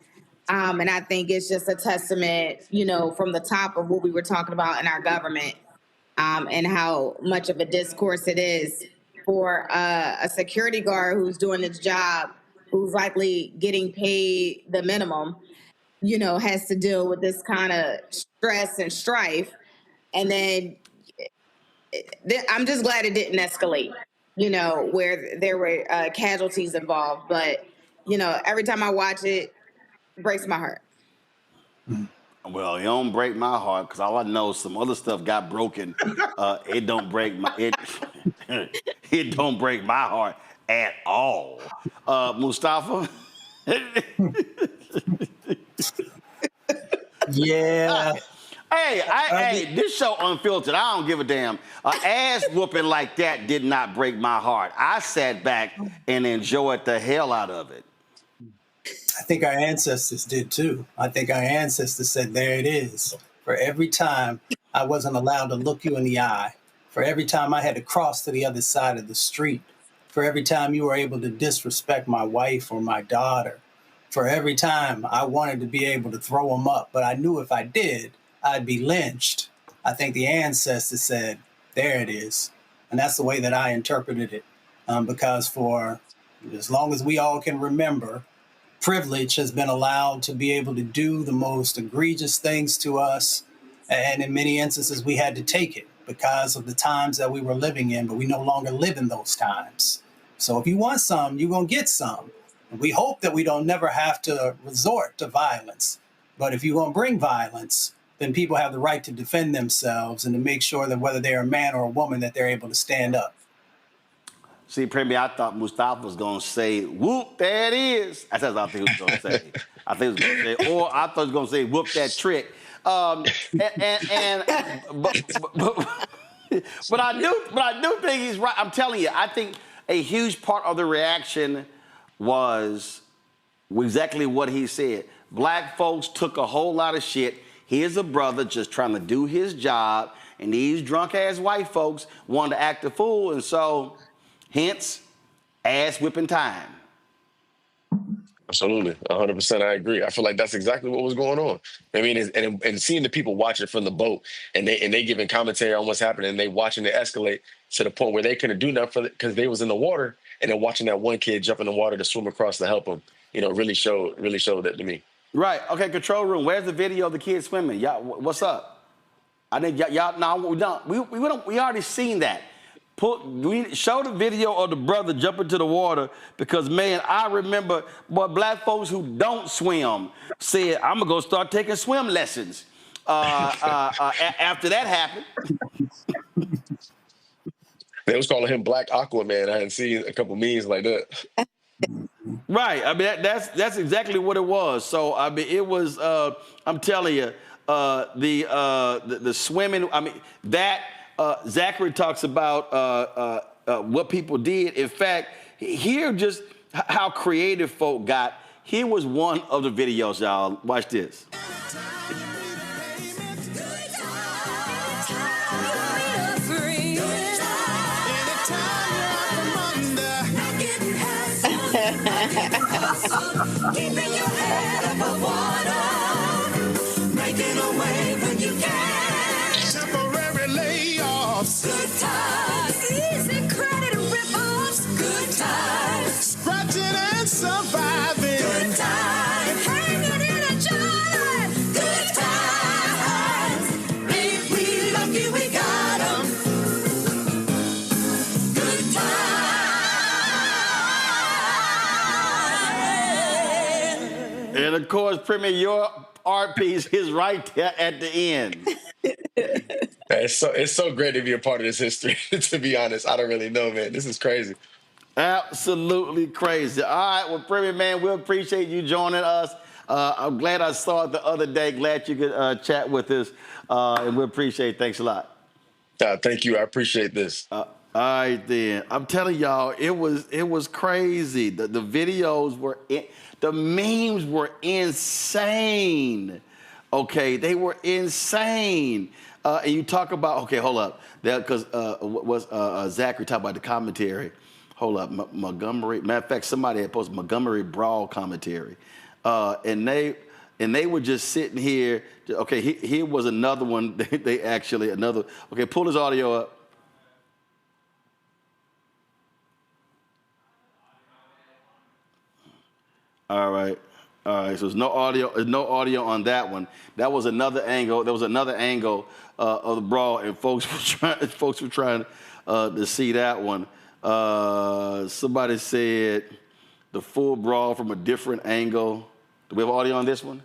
And I think it's just a testament, from the top of what we were talking about in our government, and how much of a discourse it is for a security guard who's doing his job, who's likely getting paid the minimum, has to deal with this kind of stress and strife. And then I'm just glad it didn't escalate, where there were casualties involved. But, every time I watch it, it breaks my heart. Well, it don't break my heart, because all I know is some other stuff got broken. It don't break it don't break my heart at all. Mustafa? Yeah. Hey, this show Unfiltered, I don't give a damn. Ass whooping like that did not break my heart. I sat back and enjoyed the hell out of it. I think our ancestors did too. I think our ancestors said, there it is. For every time I wasn't allowed to look you in the eye, for every time I had to cross to the other side of the street, for every time you were able to disrespect my wife or my daughter, for every time I wanted to be able to throw them up, but I knew if I did, I'd be lynched. I think the ancestors said, there it is. And that's the way that I interpreted it. Because for as long as we all can remember, privilege has been allowed to be able to do the most egregious things to us. And in many instances, we had to take it because of the times that we were living in, but we no longer live in those times. So if you want some, you're going to get some. And we hope that we don't never have to resort to violence. But if you're going to bring violence, then people have the right to defend themselves and to make sure that whether they're a man or a woman, that they're able to stand up. See, Premi, I thought Mustafa was going to say, whoop, there it is. That's what I think he was going to say. I think he was going to say, or I thought he was going to say, whoop that trick. But I do think he's right. I'm telling you, I think a huge part of the reaction was exactly what he said. Black folks took a whole lot of shit. Here's a brother just trying to do his job, and these drunk-ass white folks wanted to act a fool, and so... hence, ass whipping time. Absolutely, 100%. I agree. I feel like that's exactly what was going on. I mean, and seeing the people watching from the boat, and they giving commentary on what's happening, and they watching it escalate to the point where they couldn't do nothing because they was in the water, and then watching that one kid jump in the water to swim across to help him, really showed that to me. Right. Okay. Control room. Where's the video of the kid swimming? Y'all, what's up? I think y'all. No, we already seen that. We show the video of the brother jumping to the water because, man, I remember, black folks who don't swim said, I'm going to go start taking swim lessons after that happened. They was calling him Black Aquaman. I hadn't seen a couple memes like that. Right. I mean, that's exactly what it was. So, I mean, it was, I'm telling you, the swimming, I mean, that... Zachary talks about what people did. In fact, here just how creative folk got. Here was one of the videos, y'all. Watch this. Keeping your head above water, making a way when you can. Good times, easy credit rip-offs. Good times, scratching and surviving. Good times, hanging in a jar. Good times, ain't we lucky we got 'em. Good times. And of course, Premi, your art piece is right there at the end. It's so great to be a part of this history. To be honest, I don't really know, man. This is crazy. Absolutely crazy. All right, well, Premi, man, we appreciate you joining us. I'm glad I saw it the other day. Glad you could chat with us, and we appreciate it. Thanks a lot. Thank you. I appreciate this. All right, then. I'm telling y'all, it was crazy. The videos were, the memes were insane. Okay, they were insane. And you talk about, okay, hold up. Because Zachary talked about the commentary. Hold up, Montgomery. Matter of fact, somebody had posted Montgomery Brawl commentary. And they were just sitting here. Okay, here was another one. They actually, okay, pull his audio up. All right. So there's no audio on that one. That was another angle. There was another angle of the brawl, and folks were trying to see that one. Somebody said the full brawl from a different angle. Do we have audio on this one?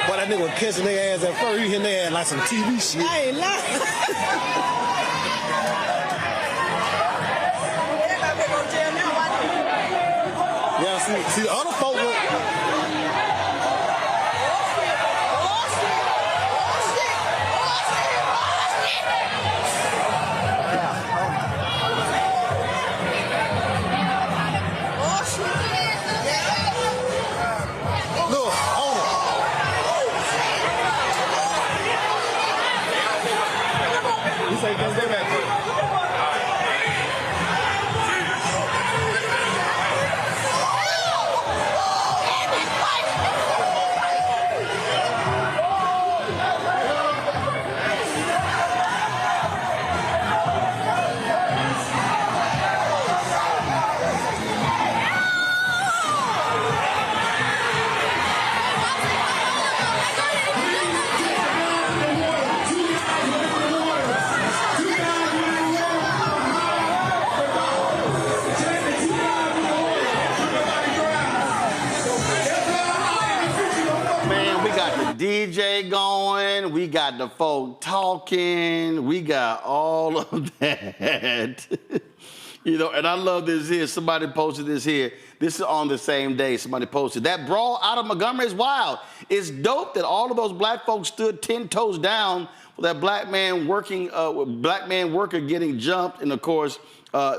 Boy, that nigga was kissing their ass at first. You hitting their ass like some TV shit. I ain't lying. Yeah, see, the other folk were... DJ going. We got the folk talking. We got all of that. You know, and I love this here. Somebody posted this here. This is on the same day. Somebody posted that brawl out of Montgomery is wild. It's dope that all of those black folks stood 10 toes down for that black man worker getting jumped. And of course,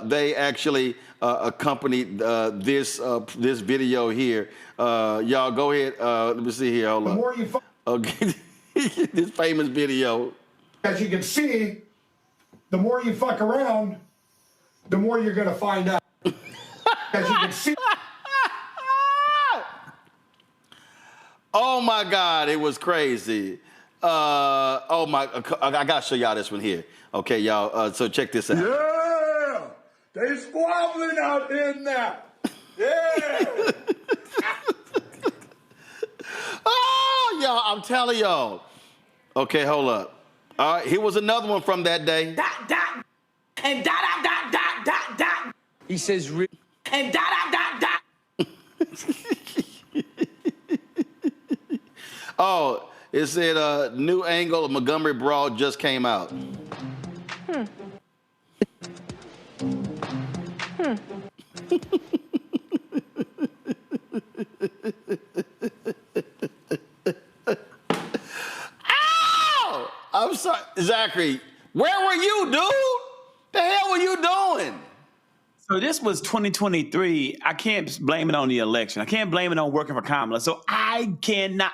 they actually accompanied this video here. Y'all go ahead. Let me see here. Hold on. The more you okay. This famous video. As you can see, the more you fuck around, the more you're going to find out. As you can see. Oh my God, it was crazy. I gotta show y'all this one here. Okay, y'all. So check this out. Yeah, they squabbling out there now. Yeah. Oh, y'all, I'm telling y'all. Okay, hold up. All right, here was another one from that day. And dot. He says, And dot. Oh, it said new angle of Montgomery Brawl just came out. Ow! I'm sorry, Zachary. Where were you, dude? The hell were you doing? So this was 2023. I can't blame it on the election. I can't blame it on working for Kamala. So I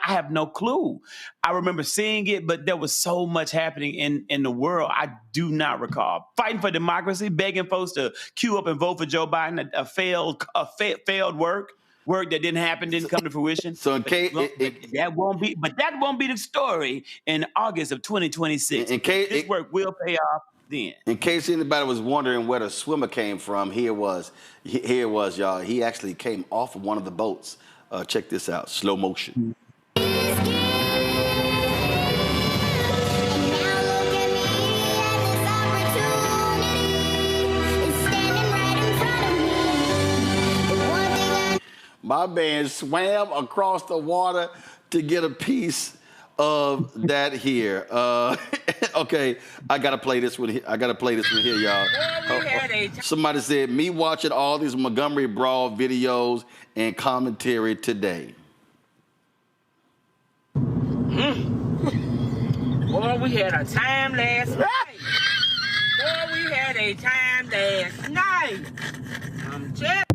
have no clue. I remember seeing it, but there was so much happening in the world. I do not recall. Fighting for democracy, begging folks to queue up and vote for Joe Biden, a failed work that didn't happen, didn't come to fruition. So in case that won't be the story in August of 2026. This work will pay off. Then. In case anybody was wondering where the swimmer came from, here it was, y'all. He actually came off of one of the boats. Check this out, slow motion. My man swam across the water to get a piece of that here. Okay, I gotta play this one here. Y'all. Somebody said, me watching all these Montgomery Brawl videos and commentary today. Boy, we had a time last night. I'm just...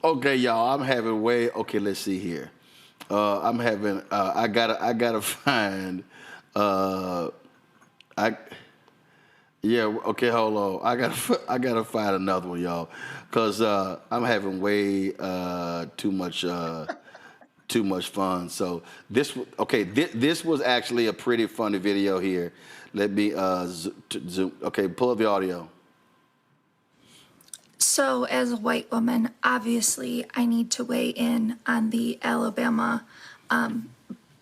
Okay, y'all, I'm having okay, let's see here. I gotta find, okay, hold on. I gotta find another one, y'all, because I'm having way too much fun. So this was actually a pretty funny video here. Let me zoom. Okay, pull up the audio. So as a white woman, obviously I need to weigh in on the Alabama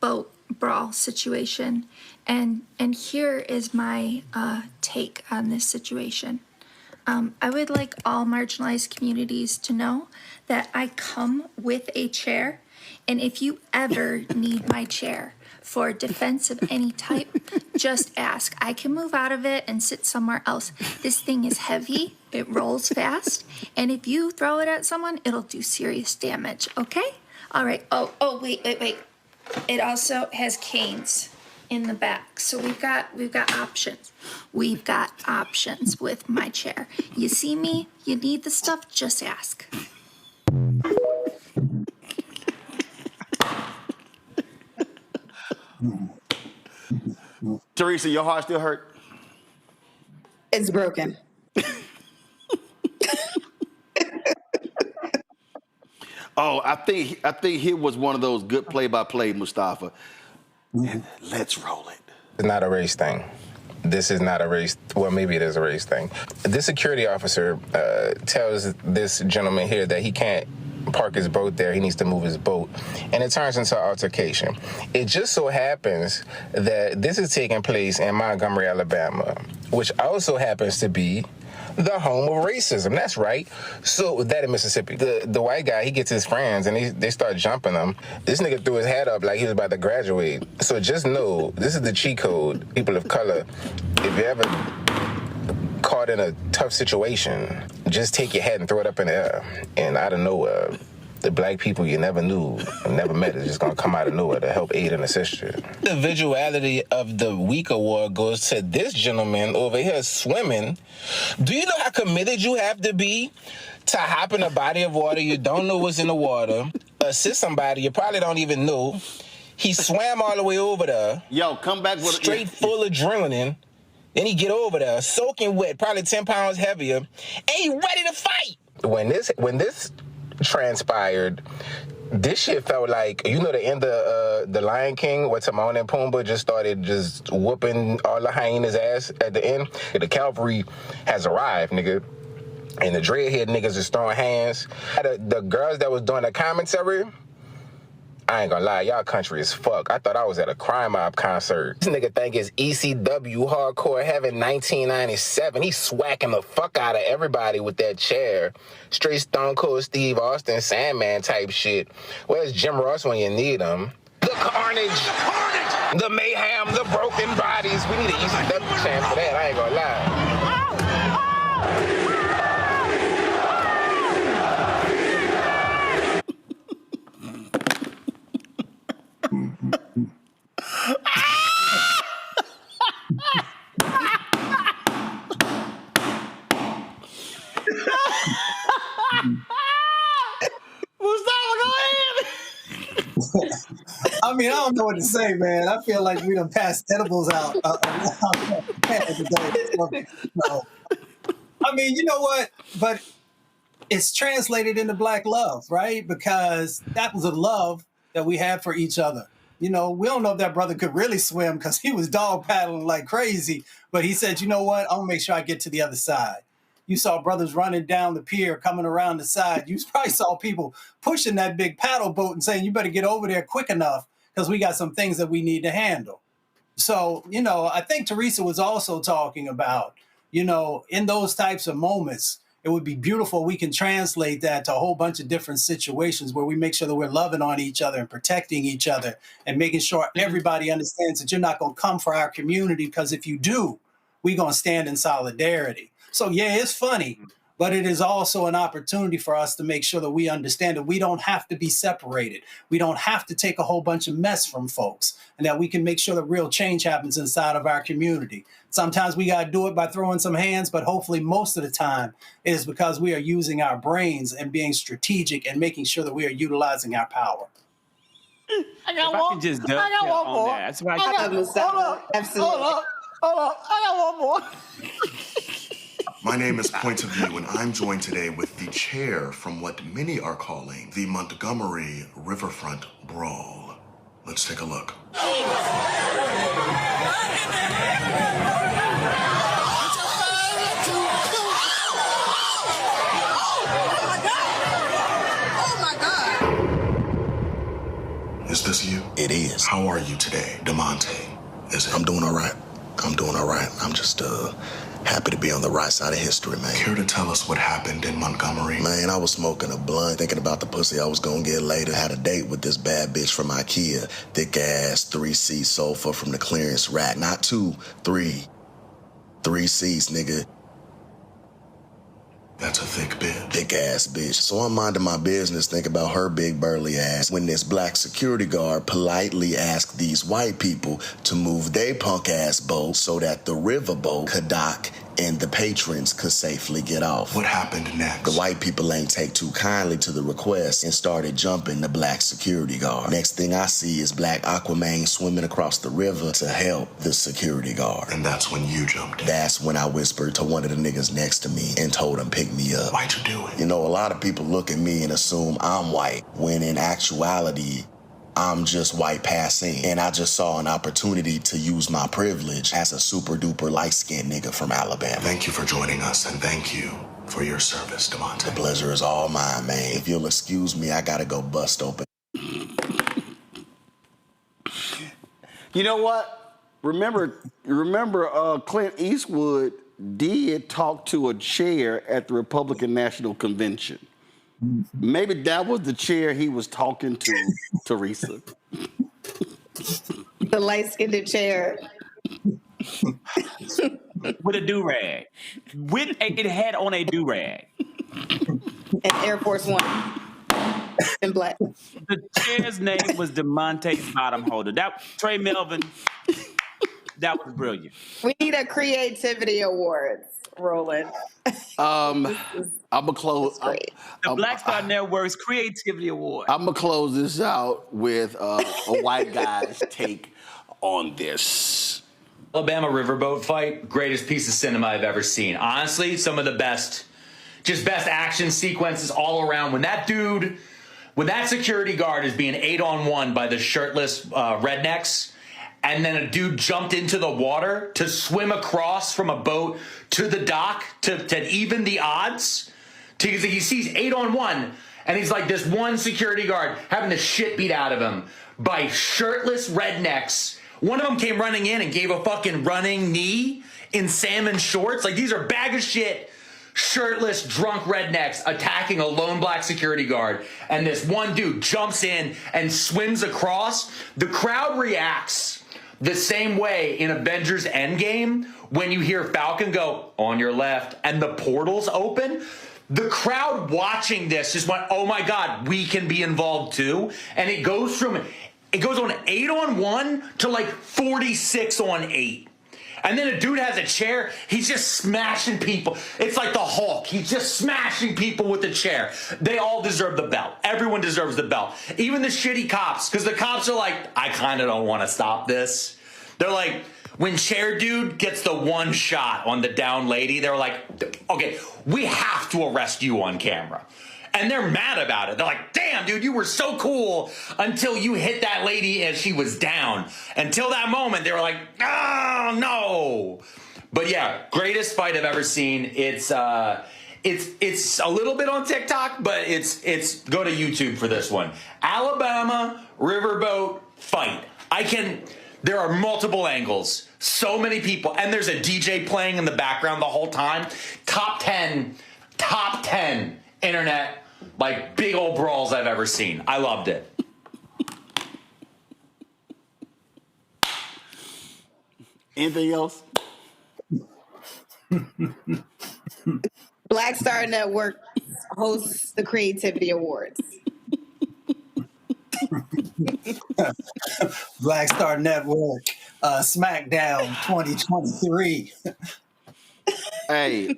boat brawl situation. And here is my take on this situation. I would like all marginalized communities to know that I come with a chair, and if you ever need my chair for defense of any type, just ask. I can move out of it and sit somewhere else. This thing is heavy, it rolls fast, and if you throw it at someone, it'll do serious damage, okay? All right, wait. It also has canes in the back, so we've got options. We've got options with my chair. You see me, you need the stuff, just ask. Teresa, your heart still hurt? It's broken. Oh, I think he was one of those good play-by-play, Mustafa. Let's roll it. It's not a race thing. This is not a race. Well, maybe it is a race thing. This security officer tells this gentleman here that he can't park his boat there. He needs to move his boat. And it turns into an altercation. It just so happens that this is taking place in Montgomery, Alabama, which also happens to be the home of racism. That's right. So that in Mississippi, the white guy, he gets his friends and they start jumping him. This nigga threw his hat up like he was about to graduate. So just know, this is the cheat code, people of color. If you ever caught in a tough situation, just take your hat and throw it up in the air. And out of nowhere, the black people you never knew, never met, is just gonna come out of nowhere to help aid and assist you. The visuality of the week award goes to this gentleman over here swimming. Do you know how committed you have to be to hop in a body of water you don't know what's in the water, assist somebody you probably don't even know? He swam all the way over there. Yo, come back with straight full of adrenaline. Then he get over there, soaking wet, probably 10 pounds heavier, and he ready to fight. When this transpired, this shit felt like, you know, the end of The Lion King, where Timon and Pumbaa just started just whooping all the hyenas' ass at the end. The cavalry has arrived, nigga. And the dreadhead niggas is throwing hands. The girls that was doing the commentary, I ain't gonna lie, y'all country as fuck. I thought I was at a crime mob concert. This nigga think it's ECW Hardcore Heaven 1997. He swacking the fuck out of everybody with that chair. Straight Stone Cold Steve Austin Sandman type shit. Where's Jim Ross when you need him? The carnage, the mayhem, the broken bodies. We need an ECW chant for that, I ain't gonna lie. I mean, I don't know what to say, man. I feel like we done passed edibles out. No. I mean, you know what? But it's translated into black love, right? Because that was a love that we had for each other. You know, we don't know if that brother could really swim because he was dog paddling like crazy. But he said, you know what? I'm going to make sure I get to the other side. You saw brothers running down the pier, coming around the side. You probably saw people pushing that big paddle boat and saying, you better get over there quick enough because we got some things that we need to handle. So, you know, I think Teresa was also talking about, you know, in those types of moments, it would be beautiful. We can translate that to a whole bunch of different situations where we make sure that we're loving on each other and protecting each other and making sure everybody understands that you're not going to come for our community, because if you do, we're going to stand in solidarity. So, yeah, it's funny, but it is also an opportunity for us to make sure that we understand that we don't have to be separated. We don't have to take a whole bunch of mess from folks, and that we can make sure that real change happens inside of our community. Sometimes we got to do it by throwing some hands, but hopefully most of the time it is because we are using our brains and being strategic and making sure that we are utilizing our power. I got one. Just I got one more. That's why Absolutely. Hold on. I got one more. My name is Point of View, and I'm joined today with the chair from what many are calling the Montgomery Riverfront Brawl. Let's take a look. Is this you? It is. How are you today, DeMonte? Is it? I'm doing all right. I'm just happy to be on the right side of history, man. Care to tell us what happened in Montgomery? Man, I was smoking a blunt, thinking about the pussy I was gonna get later. I had a date with this bad bitch from IKEA. Thick ass, 3-seat sofa from the clearance rack. Not 2, 3. 3 seats, nigga. That's a thick bitch. Thick ass bitch. So I'm minding my business, thinking about her big burly ass, when this black security guard politely asked these white people to move their punk ass boat so that the riverboat could dock and the patrons could safely get off. What happened next? The white people ain't take too kindly to the request and started jumping the black security guard. Next thing I see is black Aquaman swimming across the river to help the security guard. And that's when you jumped in. That's when I whispered to one of the niggas next to me and told him pick me up. Why'd you do it? You know, a lot of people look at me and assume I'm white, when in actuality, I'm just white passing, and I just saw an opportunity to use my privilege as a super duper light-skinned nigga from Alabama. Thank you for joining us, and thank you for your service, DeMonte. The pleasure is all mine, man. If you'll excuse me, I gotta go bust open. You know what? Remember, Clint Eastwood did talk to a chair at the Republican National Convention. Maybe that was the chair he was talking to, Teresa. The light-skinned chair. With a do-rag. It had on a do-rag. And Air Force One. In black. The chair's name was DeMonte's bottom holder. That Trey Melvin, that was brilliant. We need a creativity award, Roland. I'm gonna close. The Black Star Network's Creativity Award. I'm gonna close this out with a white guy's take on this. Alabama riverboat fight, greatest piece of cinema I've ever seen. Honestly, some of the best action sequences all around. When that security guard is being 8-on-1 by the shirtless rednecks, and then a dude jumped into the water to swim across from a boat to the dock to even the odds. He sees 8-on-1, and he's like this one security guard having the shit beat out of him by shirtless rednecks. One of them came running in and gave a fucking running knee in salmon shorts. Like, these are bag of shit, shirtless, drunk rednecks attacking a lone black security guard. And this one dude jumps in and swims across. The crowd reacts the same way in Avengers Endgame when you hear Falcon go, "On your left," and the portals open. The crowd watching this just went, "Oh my God, we can be involved too." And it goes on 8-on-1 to like 46-on-8. And then a dude has a chair. He's just smashing people. It's like the Hulk. He's just smashing people with the chair. They all deserve the belt. Everyone deserves the belt. Even the shitty cops, because the cops are like, I kind of don't want to stop this. They're like, when chair dude gets the one shot on the down lady, they're like, okay, we have to arrest you on camera. And they're mad about it. They're like, damn, dude, you were so cool until you hit that lady as she was down. Until that moment, they were like, oh, no. But yeah, greatest fight I've ever seen. It's a little bit on TikTok, but it's go to YouTube for this one. Alabama riverboat fight. There are multiple angles, so many people, and there's a DJ playing in the background the whole time. Top 10 internet, like, big old brawls I've ever seen. I loved it. Anything else? Black Star Network hosts the Creativity Awards. Black Star Network, SmackDown 2023. Hey.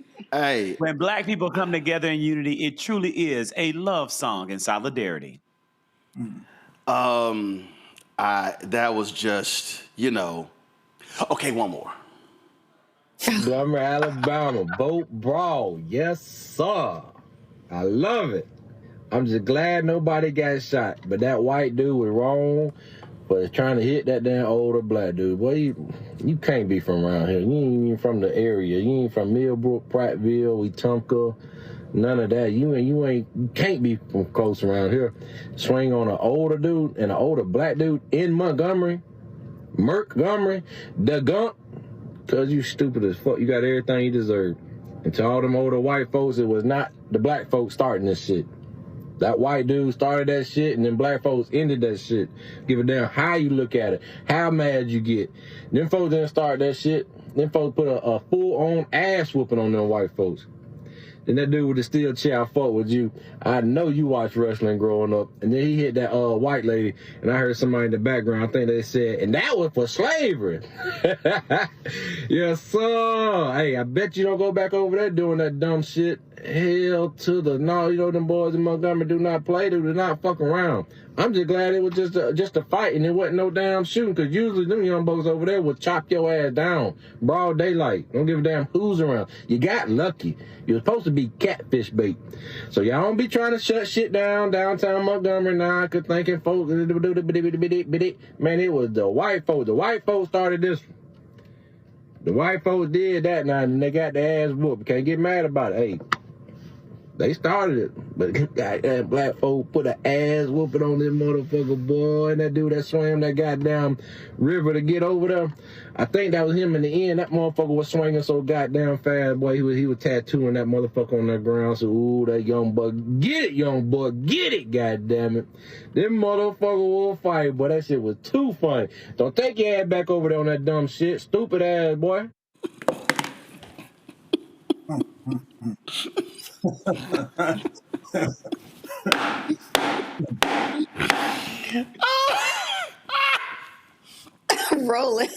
When black people come together in unity, it truly is a love song in solidarity. That was just, Okay, one more. Montgomery, Alabama, boat brawl. Yes, sir. I love it. I'm just glad nobody got shot. But that white dude was wrong for trying to hit that damn older black dude. Boy, you can't be from around here. You ain't even from the area. You ain't from Millbrook, Prattville, Wetumpka, none of that. You can't be from close around here. Swing on an older dude and an older black dude in Montgomery, the Gump, because you stupid as fuck. You got everything you deserve. And to all them older white folks, it was not the black folks starting this shit. That white dude started that shit, and then black folks ended that shit. Give a damn how you look at it, how mad you get. Them folks didn't start that shit. Them folks put a full-on ass whooping on them white folks. Then that dude with the steel chair, I fought with you. I know you watched wrestling growing up. And then he hit that white lady, and I heard somebody in the background, I think they said, and that was for slavery. Yes, sir. Hey, I bet you don't go back over there doing that dumb shit. Hell to the no. You know them boys in Montgomery do not play. They do not fuck around. I'm just glad it was just a fight and it wasn't no damn shooting, because usually them young bucks over there would chop your ass down. Broad daylight. Don't give a damn who's around. You got lucky. You're supposed to be catfish bait. So y'all don't be trying to shut shit down downtown Montgomery now, cause thinking folks, man, it was the white folks. The white folks started this. The white folks did that now, and they got their ass whooped. Can't get mad about it. Hey, They started it, but goddamn black folk put an ass whooping on this motherfucker, boy. And that dude that swam that goddamn river to get over there, I think that was him in the end. That motherfucker was swinging so goddamn fast, boy. He was tattooing that motherfucker on the ground. So, ooh, that young buck, get it, young buck, get it, goddamn it. Them motherfucker will fight, boy. That shit was too funny. Don't take your ass back over there on that dumb shit, stupid ass, boy. Roland.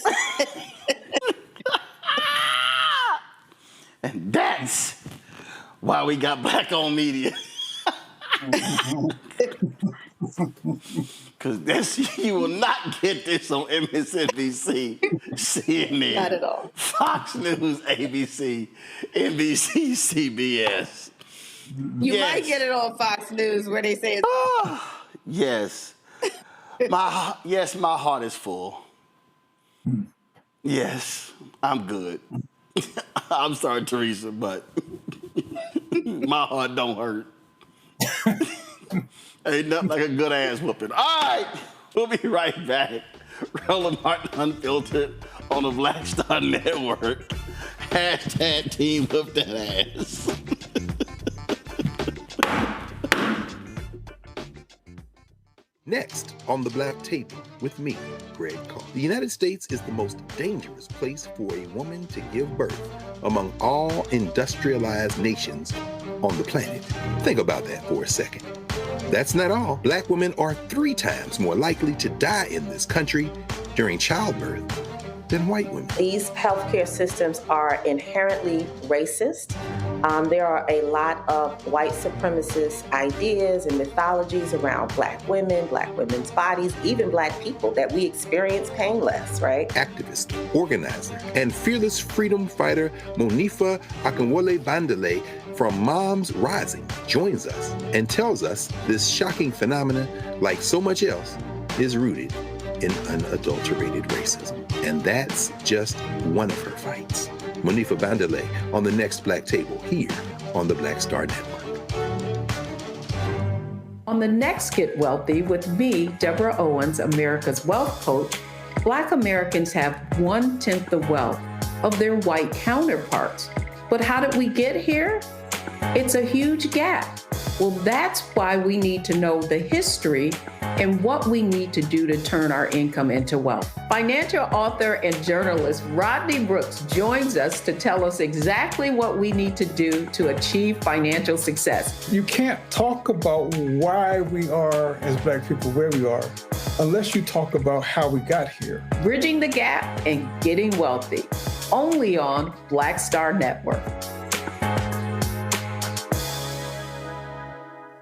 And that's why we got black on media. Because you will not get this on MSNBC, CNN, Not at all. Fox News, ABC, NBC, CBS. You might get it on Fox News where they say it's Yes. My heart is full. Yes, I'm good. I'm sorry, Teresa, but my heart don't hurt. Ain't nothing like a good ass whooping. All right, we'll be right back. Roland Martin Unfiltered on the Black Star Network. Hashtag team whip that ass. Next on the Black Table with me, Greg Carr. The United States is the most dangerous place for a woman to give birth among all industrialized nations on the planet. Think about that for a second. That's not all. Black women are 3 times more likely to die in this country during childbirth than white women. These healthcare systems are inherently racist. There are a lot of white supremacist ideas and mythologies around black women's bodies, even black people, that we experience painless, right? Activist, organizer, and fearless freedom fighter Monifa Akinwole Bandele from Moms Rising joins us and tells us this shocking phenomenon, like so much else, is rooted in unadulterated racism. And that's just one of her fights. Monifa Bandele on the next Black Table here on the Black Star Network. On the next Get Wealthy with me, Deborah Owens, America's Wealth Coach, Black Americans have 1/10 the wealth of their white counterparts. But how did we get here? It's a huge gap. Well, that's why we need to know the history and what we need to do to turn our income into wealth. Financial author and journalist Rodney Brooks joins us to tell us exactly what we need to do to achieve financial success. You can't talk about why we are, as Black people, where we are, unless you talk about how we got here. Bridging the gap and getting wealthy, only on Black Star Network.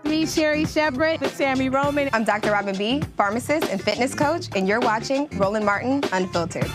Me, Sherry Shepard, with Sammy Roman. I'm Dr. Robin B., pharmacist and fitness coach, and you're watching Roland Martin Unfiltered.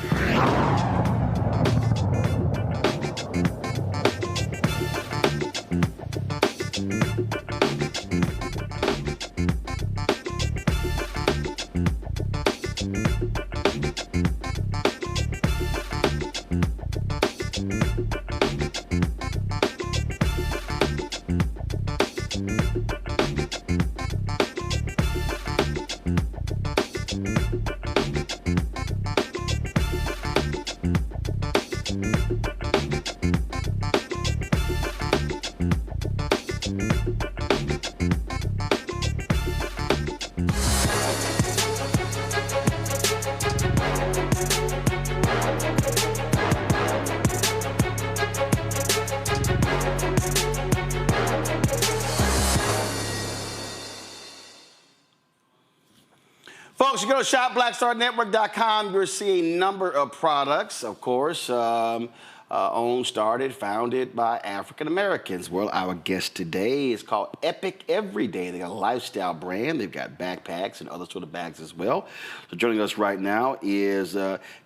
Folks, you go to shopblackstarnetwork.com. You'll see a number of products, of course, owned, started, founded by African Americans. Well, our guest today is called Epic Everyday. They got a lifestyle brand. They've got backpacks and other sort of bags as well. So joining us right now is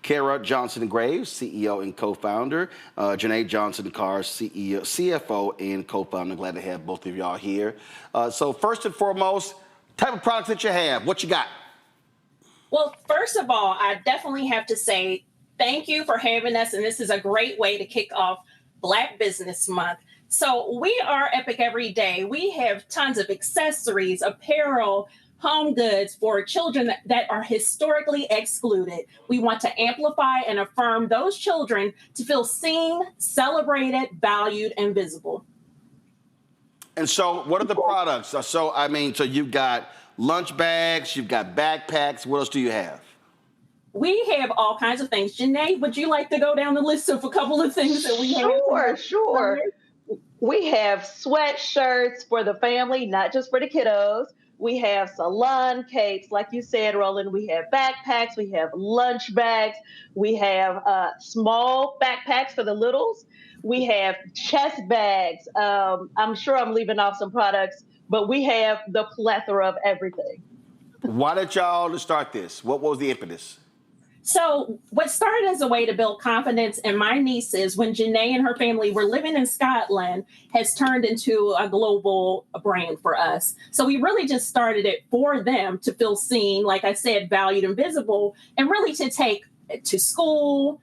Kara Johnson-Graves, CEO and co-founder. Janae Johnson-Carr, CFO and co-founder. Glad to have both of y'all here. So first and foremost, type of products that you have. What you got? Well, first of all, I definitely have to say thank you for having us. And this is a great way to kick off Black Business Month. So we are Epic every day. We have tons of accessories, apparel, home goods for children that are historically excluded. We want to amplify and affirm those children to feel seen, celebrated, valued, and visible. And so what are the products? So you've got lunch bags, you've got backpacks. What else do you have? We have all kinds of things. Janae, would you like to go down the list of a couple of things that we have? Sure. We have sweatshirts for the family, not just for the kiddos. We have salon capes, like you said, Roland. We have backpacks. We have lunch bags. We have small backpacks for the littles. We have chest bags. I'm sure I'm leaving off some products, but we have the plethora of everything. Why did y'all start this? What was the impetus? So what started as a way to build confidence in my nieces when Janae and her family were living in Scotland has turned into a global brand for us. So we really just started it for them to feel seen, like I said, valued and visible, and really to take to school,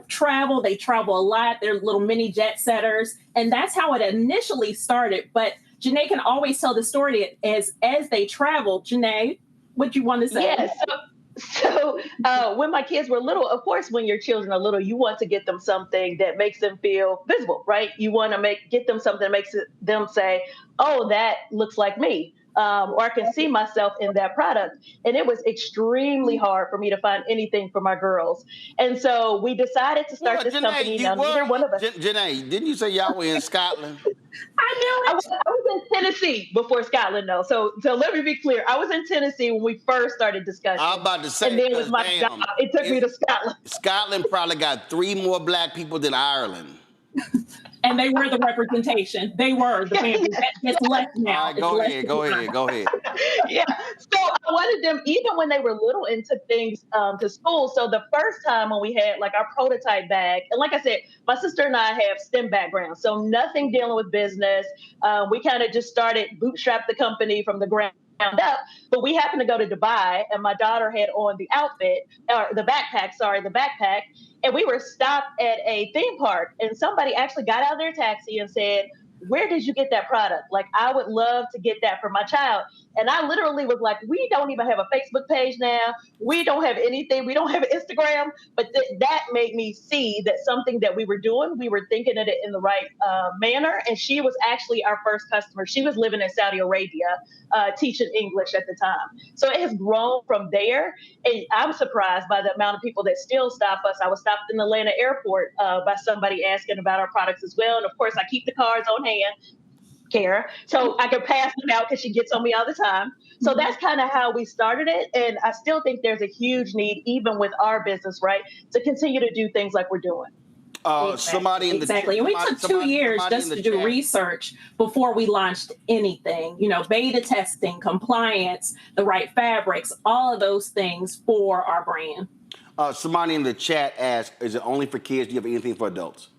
travel. They travel a lot. They're little mini jet setters. And that's how it initially started. But Janae can always tell the story as they travel. Janae, what do you want to say? Yes. So when my kids were little, of course, when your children are little, you want to get them something that makes them feel visible, right? You want to get them something that makes them say, oh, that looks like me. Or I can see myself in that product. And it was extremely hard for me to find anything for my girls. And so we decided to start this company. Now, neither one of us. Janae, didn't you say y'all were in Scotland? I was in Tennessee before Scotland, though. So let me be clear. I was in Tennessee when we first started discussing. I was about to say, and then with my job, it took me to Scotland. Scotland probably got 3 more black people than Ireland. And they were the representation. They were the family. It's left now. All right, go ahead. Yeah. So I wanted them, even when they were little, and took things to school. So the first time when we had like our prototype bag, and like I said, my sister and I have STEM background, so nothing dealing with business. We kind of just started bootstrap the company from the ground up, but we happened to go to Dubai, and my daughter had on the backpack, and we were stopped at a theme park, and somebody actually got out of their taxi and said, where did you get that product? Like, I would love to get that for my child. And I literally was like, we don't even have a Facebook page now. We don't have anything. We don't have an Instagram. But that made me see that something that we were doing, we were thinking of it in the right manner. And she was actually our first customer. She was living in Saudi Arabia, teaching English at the time. So it has grown from there. And I'm surprised by the amount of people that still stop us. I was stopped in the Atlanta airport by somebody asking about our products as well. And of course, I keep the cards on hand. Kara, so I can pass them out because she gets on me all the time. So that's kind of how we started it. And I still think there's a huge need, even with our business, right, to continue to do things like we're doing. Somebody in the exactly. And we took 2 years just to do research before we launched anything, beta testing, compliance, the right fabrics, all of those things for our brand. Somebody in the chat asked, is it only for kids? Do you have anything for adults?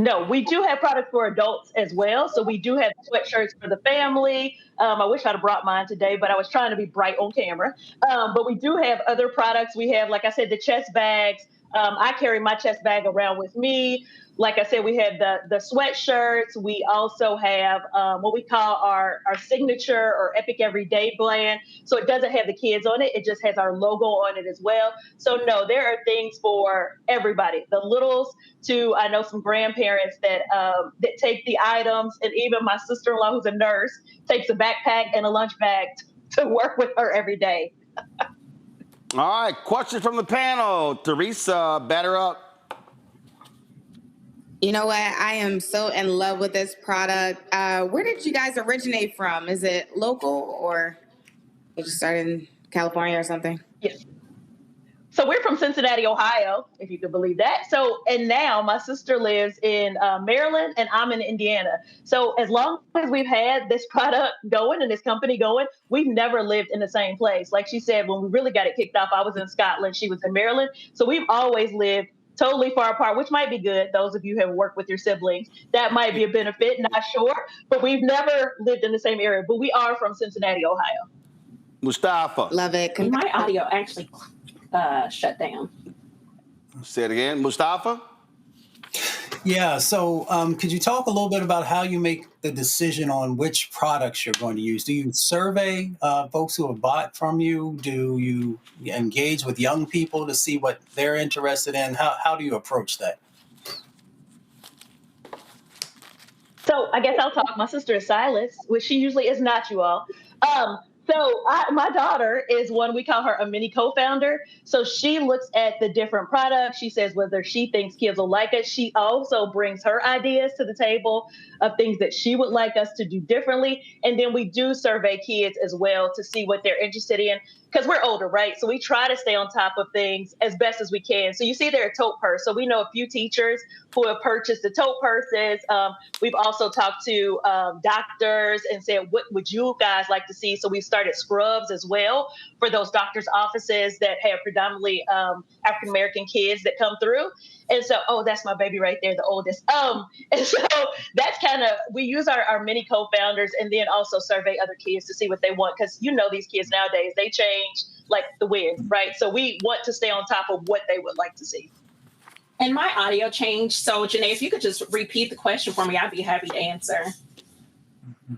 No, we do have products for adults as well. So we do have sweatshirts for the family. I wish I'd have brought mine today, but I was trying to be bright on camera. But we do have other products. We have, like I said, the chest bags. I carry my chest bag around with me. Like I said, we have the sweatshirts. We also have what we call our signature or Epic Everyday brand. So it doesn't have the kids on it. It just has our logo on it as well. So no, there are things for everybody. The littles to, I know some grandparents that take the items, and even my sister-in-law who's a nurse takes a backpack and a lunch bag to work with her every day. All right, question from the panel. Teresa, batter up. You know what? I am so in love with this product. Where did you guys originate from? Is it local, or you just started in California or something? Yes. So we're from Cincinnati, Ohio, if you could believe that. And now my sister lives in Maryland, and I'm in Indiana. So as long as we've had this product going and this company going, we've never lived in the same place. Like she said, when we really got it kicked off, I was in Scotland, she was in Maryland. So we've always lived totally far apart, which might be good. Those of you who have worked with your siblings, that might be a benefit, not sure. But we've never lived in the same area. But we are from Cincinnati, Ohio. Mustafa. Love it. My audio actually shut down. Say it again. Mustafa? Yeah, so could you talk a little bit about how you make the decision on which products you're going to use? Do you survey folks who have bought from you? Do you engage with young people to see what they're interested in? How do you approach that? So I guess I'll talk. My sister is Silas, which she usually is not, you all. My daughter is one, we call her a mini co-founder. So she looks at the different products. She says whether she thinks kids will like it. She also brings her ideas to the table of things that she would like us to do differently. And then we do survey kids as well to see what they're interested in, because we're older, right? So we try to stay on top of things as best as we can. So you see there a tote purse. So we know a few teachers who have purchased the tote purses. We've also talked to doctors and said, what would you guys like to see? So we started scrubs as well for those doctors' offices that have predominantly African-American kids that come through. And so, oh, that's my baby right there, the oldest. And so that's kind of, we use our mini co-founders and then also survey other kids to see what they want. Because you know these kids nowadays, they change like the wind, right? So we want to stay on top of what they would like to see. And my audio changed. So Janae, if you could just repeat the question for me, I'd be happy to answer.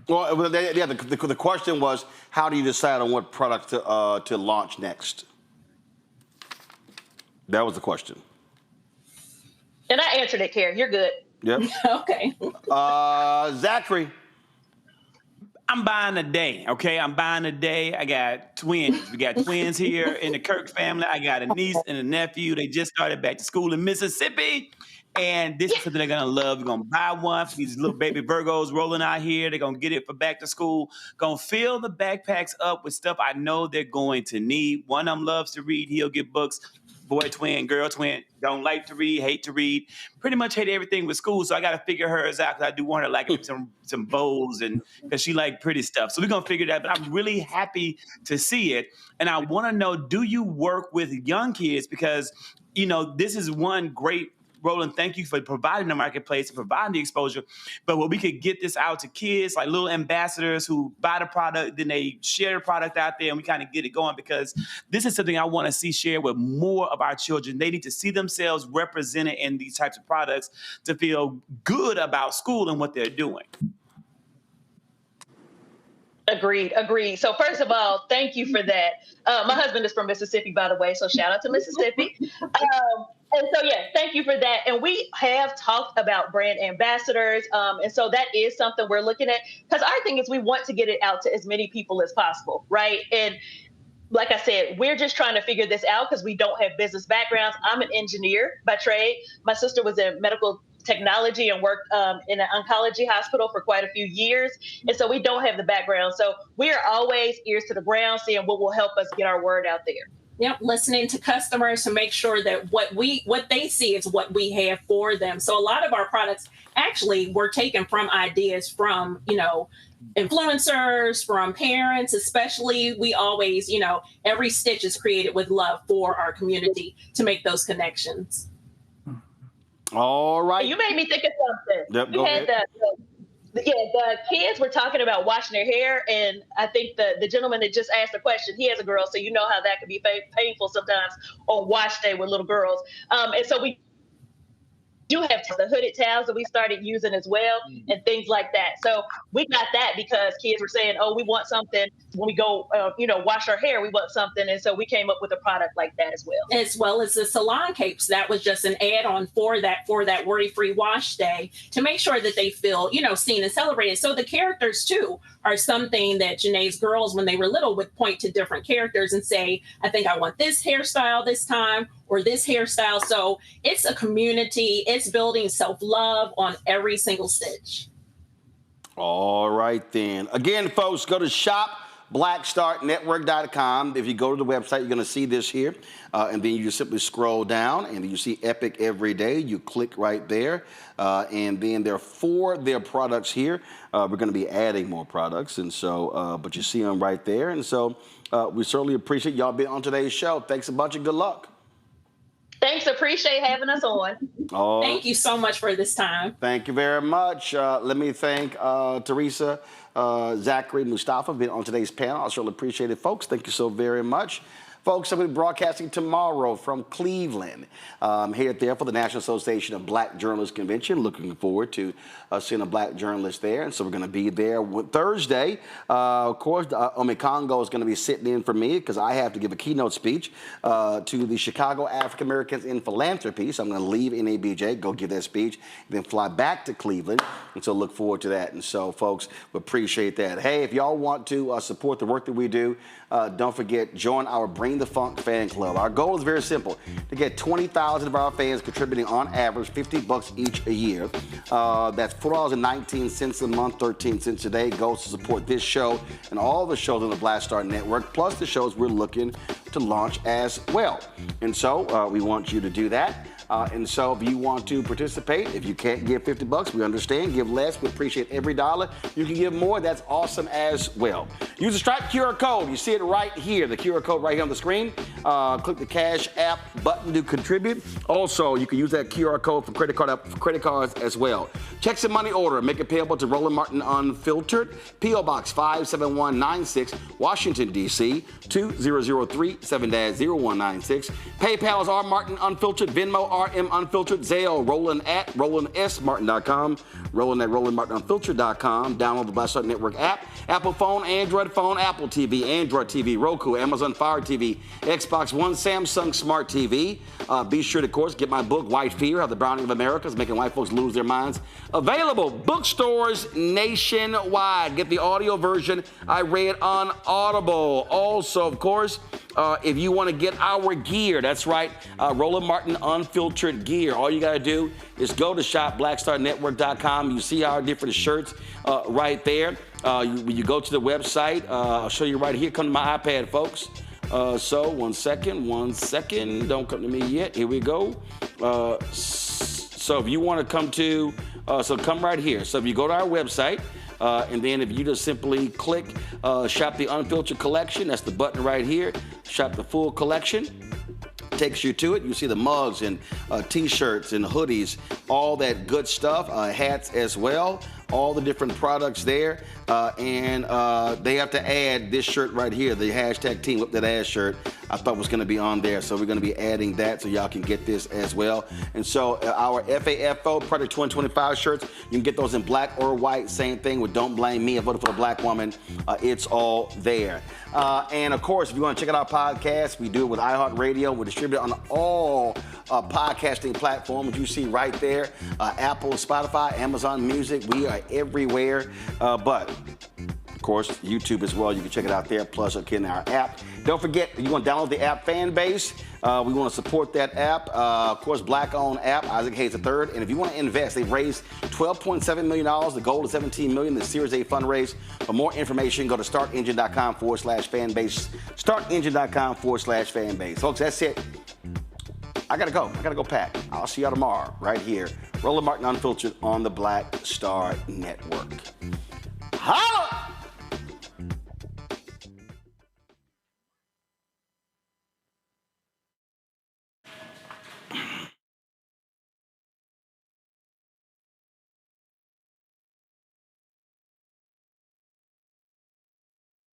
Well, the question was, how do you decide on what product to launch next? That was the question. And I answered it, Karen. You're good. Yep. Okay. Zachary. I'm buying a day, okay? I'm buying a day. I got twins. We got twins here in the Kirk family. I got a niece and a nephew. They just started back to school in Mississippi. And this is something they're going to love. We're going to buy one for these little baby Virgos rolling out here. They're going to get it for back to school. Going to fill the backpacks up with stuff I know they're going to need. One of them loves to read. He'll get books. Boy twin, girl twin, don't like to read, hate to read. Pretty much hate everything with school, so I got to figure hers out because I do want her like some bows and because she like pretty stuff. So we're going to figure that out. But I'm really happy to see it. And I want to know, do you work with young kids? Because, you know, this is one great Roland, thank you for providing the marketplace and providing the exposure. But when we could get this out to kids, like little ambassadors who buy the product, then they share the product out there and we kind of get it going, because this is something I want to see shared with more of our children. They need to see themselves represented in these types of products to feel good about school and what they're doing. Agreed. So first of all, thank you for that. My husband is from Mississippi, by the way, so shout out to Mississippi. And so, yeah, thank you for that. And we have talked about brand ambassadors. And so that is something we're looking at, because our thing is we want to get it out to as many people as possible, right? And like I said, we're just trying to figure this out because we don't have business backgrounds. I'm an engineer by trade. My sister was in medical technology and worked in an oncology hospital for quite a few years. And so we don't have the background. So we are always ears to the ground, seeing what will help us get our word out there. Yep, listening to customers to make sure that what they see is what we have for them. So a lot of our products actually were taken from ideas from, you know, influencers, from parents, especially. We always, you know, every stitch is created with love for our community to make those connections. All right. You made me think of something. Yep, we had the kids were talking about washing their hair, and I think the gentleman that just asked the question, he has a girl, so you know how that can be painful sometimes on wash day with little girls. And so we do have the hooded towels that we started using as well, and things like that. So we got that because kids were saying, oh, we want something when we go, wash our hair, we want something. And so we came up with a product like that as well. As well as the salon capes. That was just an add-on for that worry-free wash day to make sure that they feel, you know, seen and celebrated. So the characters too are something that Janae's girls, when they were little, would point to different characters and say, I think I want this hairstyle this time, or this hairstyle. So it's a community. It's building self-love on every single stitch. All right, then. Again, folks, go to shopblackstartnetwork.com. If you go to the website, you're going to see this here. And then you just simply scroll down, and you see Epic Every Day. You click right there. And then there are 4 of their products here. We're going to be adding more products. And so, but you see them right there. And so we certainly appreciate y'all being on today's show. Thanks a bunch and good luck. Thanks. Appreciate having us on. Thank you so much for this time. Thank you very much. Let me thank Teresa, Zachary, Mustafa, being on today's panel. I certainly appreciate it, folks. Thank you so very much. Folks, I'm going to be broadcasting tomorrow from Cleveland. Here there for the National Association of Black Journalists Convention. Looking forward to seeing a black journalist there. And so we're going to be there Thursday. Of course, Omi Congo is going to be sitting in for me because I have to give a keynote speech to the Chicago African Americans in Philanthropy. So I'm going to leave NABJ, go give that speech, then fly back to Cleveland. And so look forward to that. And so, folks, we appreciate that. Hey, if y'all want to support the work that we do, don't forget, join our Bring the Funk fan club. Our goal is very simple, to get 20,000 of our fans contributing on average $50 each a year. That's $4.19 a month, 13 cents a day, goes to support this show and all the shows on the Black Star Network, plus the shows we're looking to launch as well. And so we want you to do that. And so if you want to participate, if you can't give $50, we understand. Give less. We appreciate every dollar. You can give more. That's awesome as well. Use the Stripe QR code. You see it right here, the QR code right here on the screen. Click the Cash App button to contribute. Also, you can use that QR code for credit cards as well. Checks and money order. Make it payable to Roland Martin Unfiltered. P.O. Box 57196, Washington, D.C. 20037-0196. PayPal is R Martin Unfiltered. Venmo RM Unfiltered. Zelle Roland at RolandSMartin.com. Roland at RolandMartinUnfiltered.com. Download the Black Star Network app. Apple phone, Android phone, Apple TV, Android TV, Roku, Amazon Fire TV, Xbox One, Samsung Smart TV. Be sure to, of course, get my book, White Fear, How the Browning of America is Making White Folks Lose Their Minds. Available bookstores nationwide. Get the audio version I read on Audible. Also, of course, if you want to get our gear, that's right, Roland Martin Unfiltered gear. All you got to do is go to shopblackstarnetwork.com. You see our different shirts right there. You go to the website. I'll show you right here. Come to my iPad, folks. So one second. Don't come to me yet. Here we go. So if you want to come to, so come right here. So if you go to our website, and then if you just simply click Shop the Unfiltered Collection, that's the button right here. Shop the full collection. Takes you to it. You see the mugs and t-shirts and hoodies, all that good stuff, hats as well, all the different products there. And they have to add this shirt right here, the hashtag Team Whip That Ass shirt. I thought was going to be on there, so we're going to be adding that so y'all can get this as well. And so our FAFO Project 2025 shirts, you can get those in black or white. Same thing with Don't Blame Me, I Voted for a Black Woman. It's all there. And of course, if you want to check out our podcast, we do it with iHeartRadio. We're distributed on all podcasting platforms you see right there. Apple, Spotify, Amazon Music. We are everywhere. But of course, YouTube as well. You can check it out there. Plus, in our app. Don't forget, you want to download the app Fanbase. We want to support that app. Of course, black-owned app, Isaac Hayes III. And if you want to invest, they've raised $12.7 million. The goal is $17 million. The Series A fundraise. For more information, go to startengine.com/fanbase. Startengine.com/fanbase. Folks, that's it. I gotta go pack. I'll see y'all tomorrow right here. Roland Martin Unfiltered on the Black Star Network. Holla!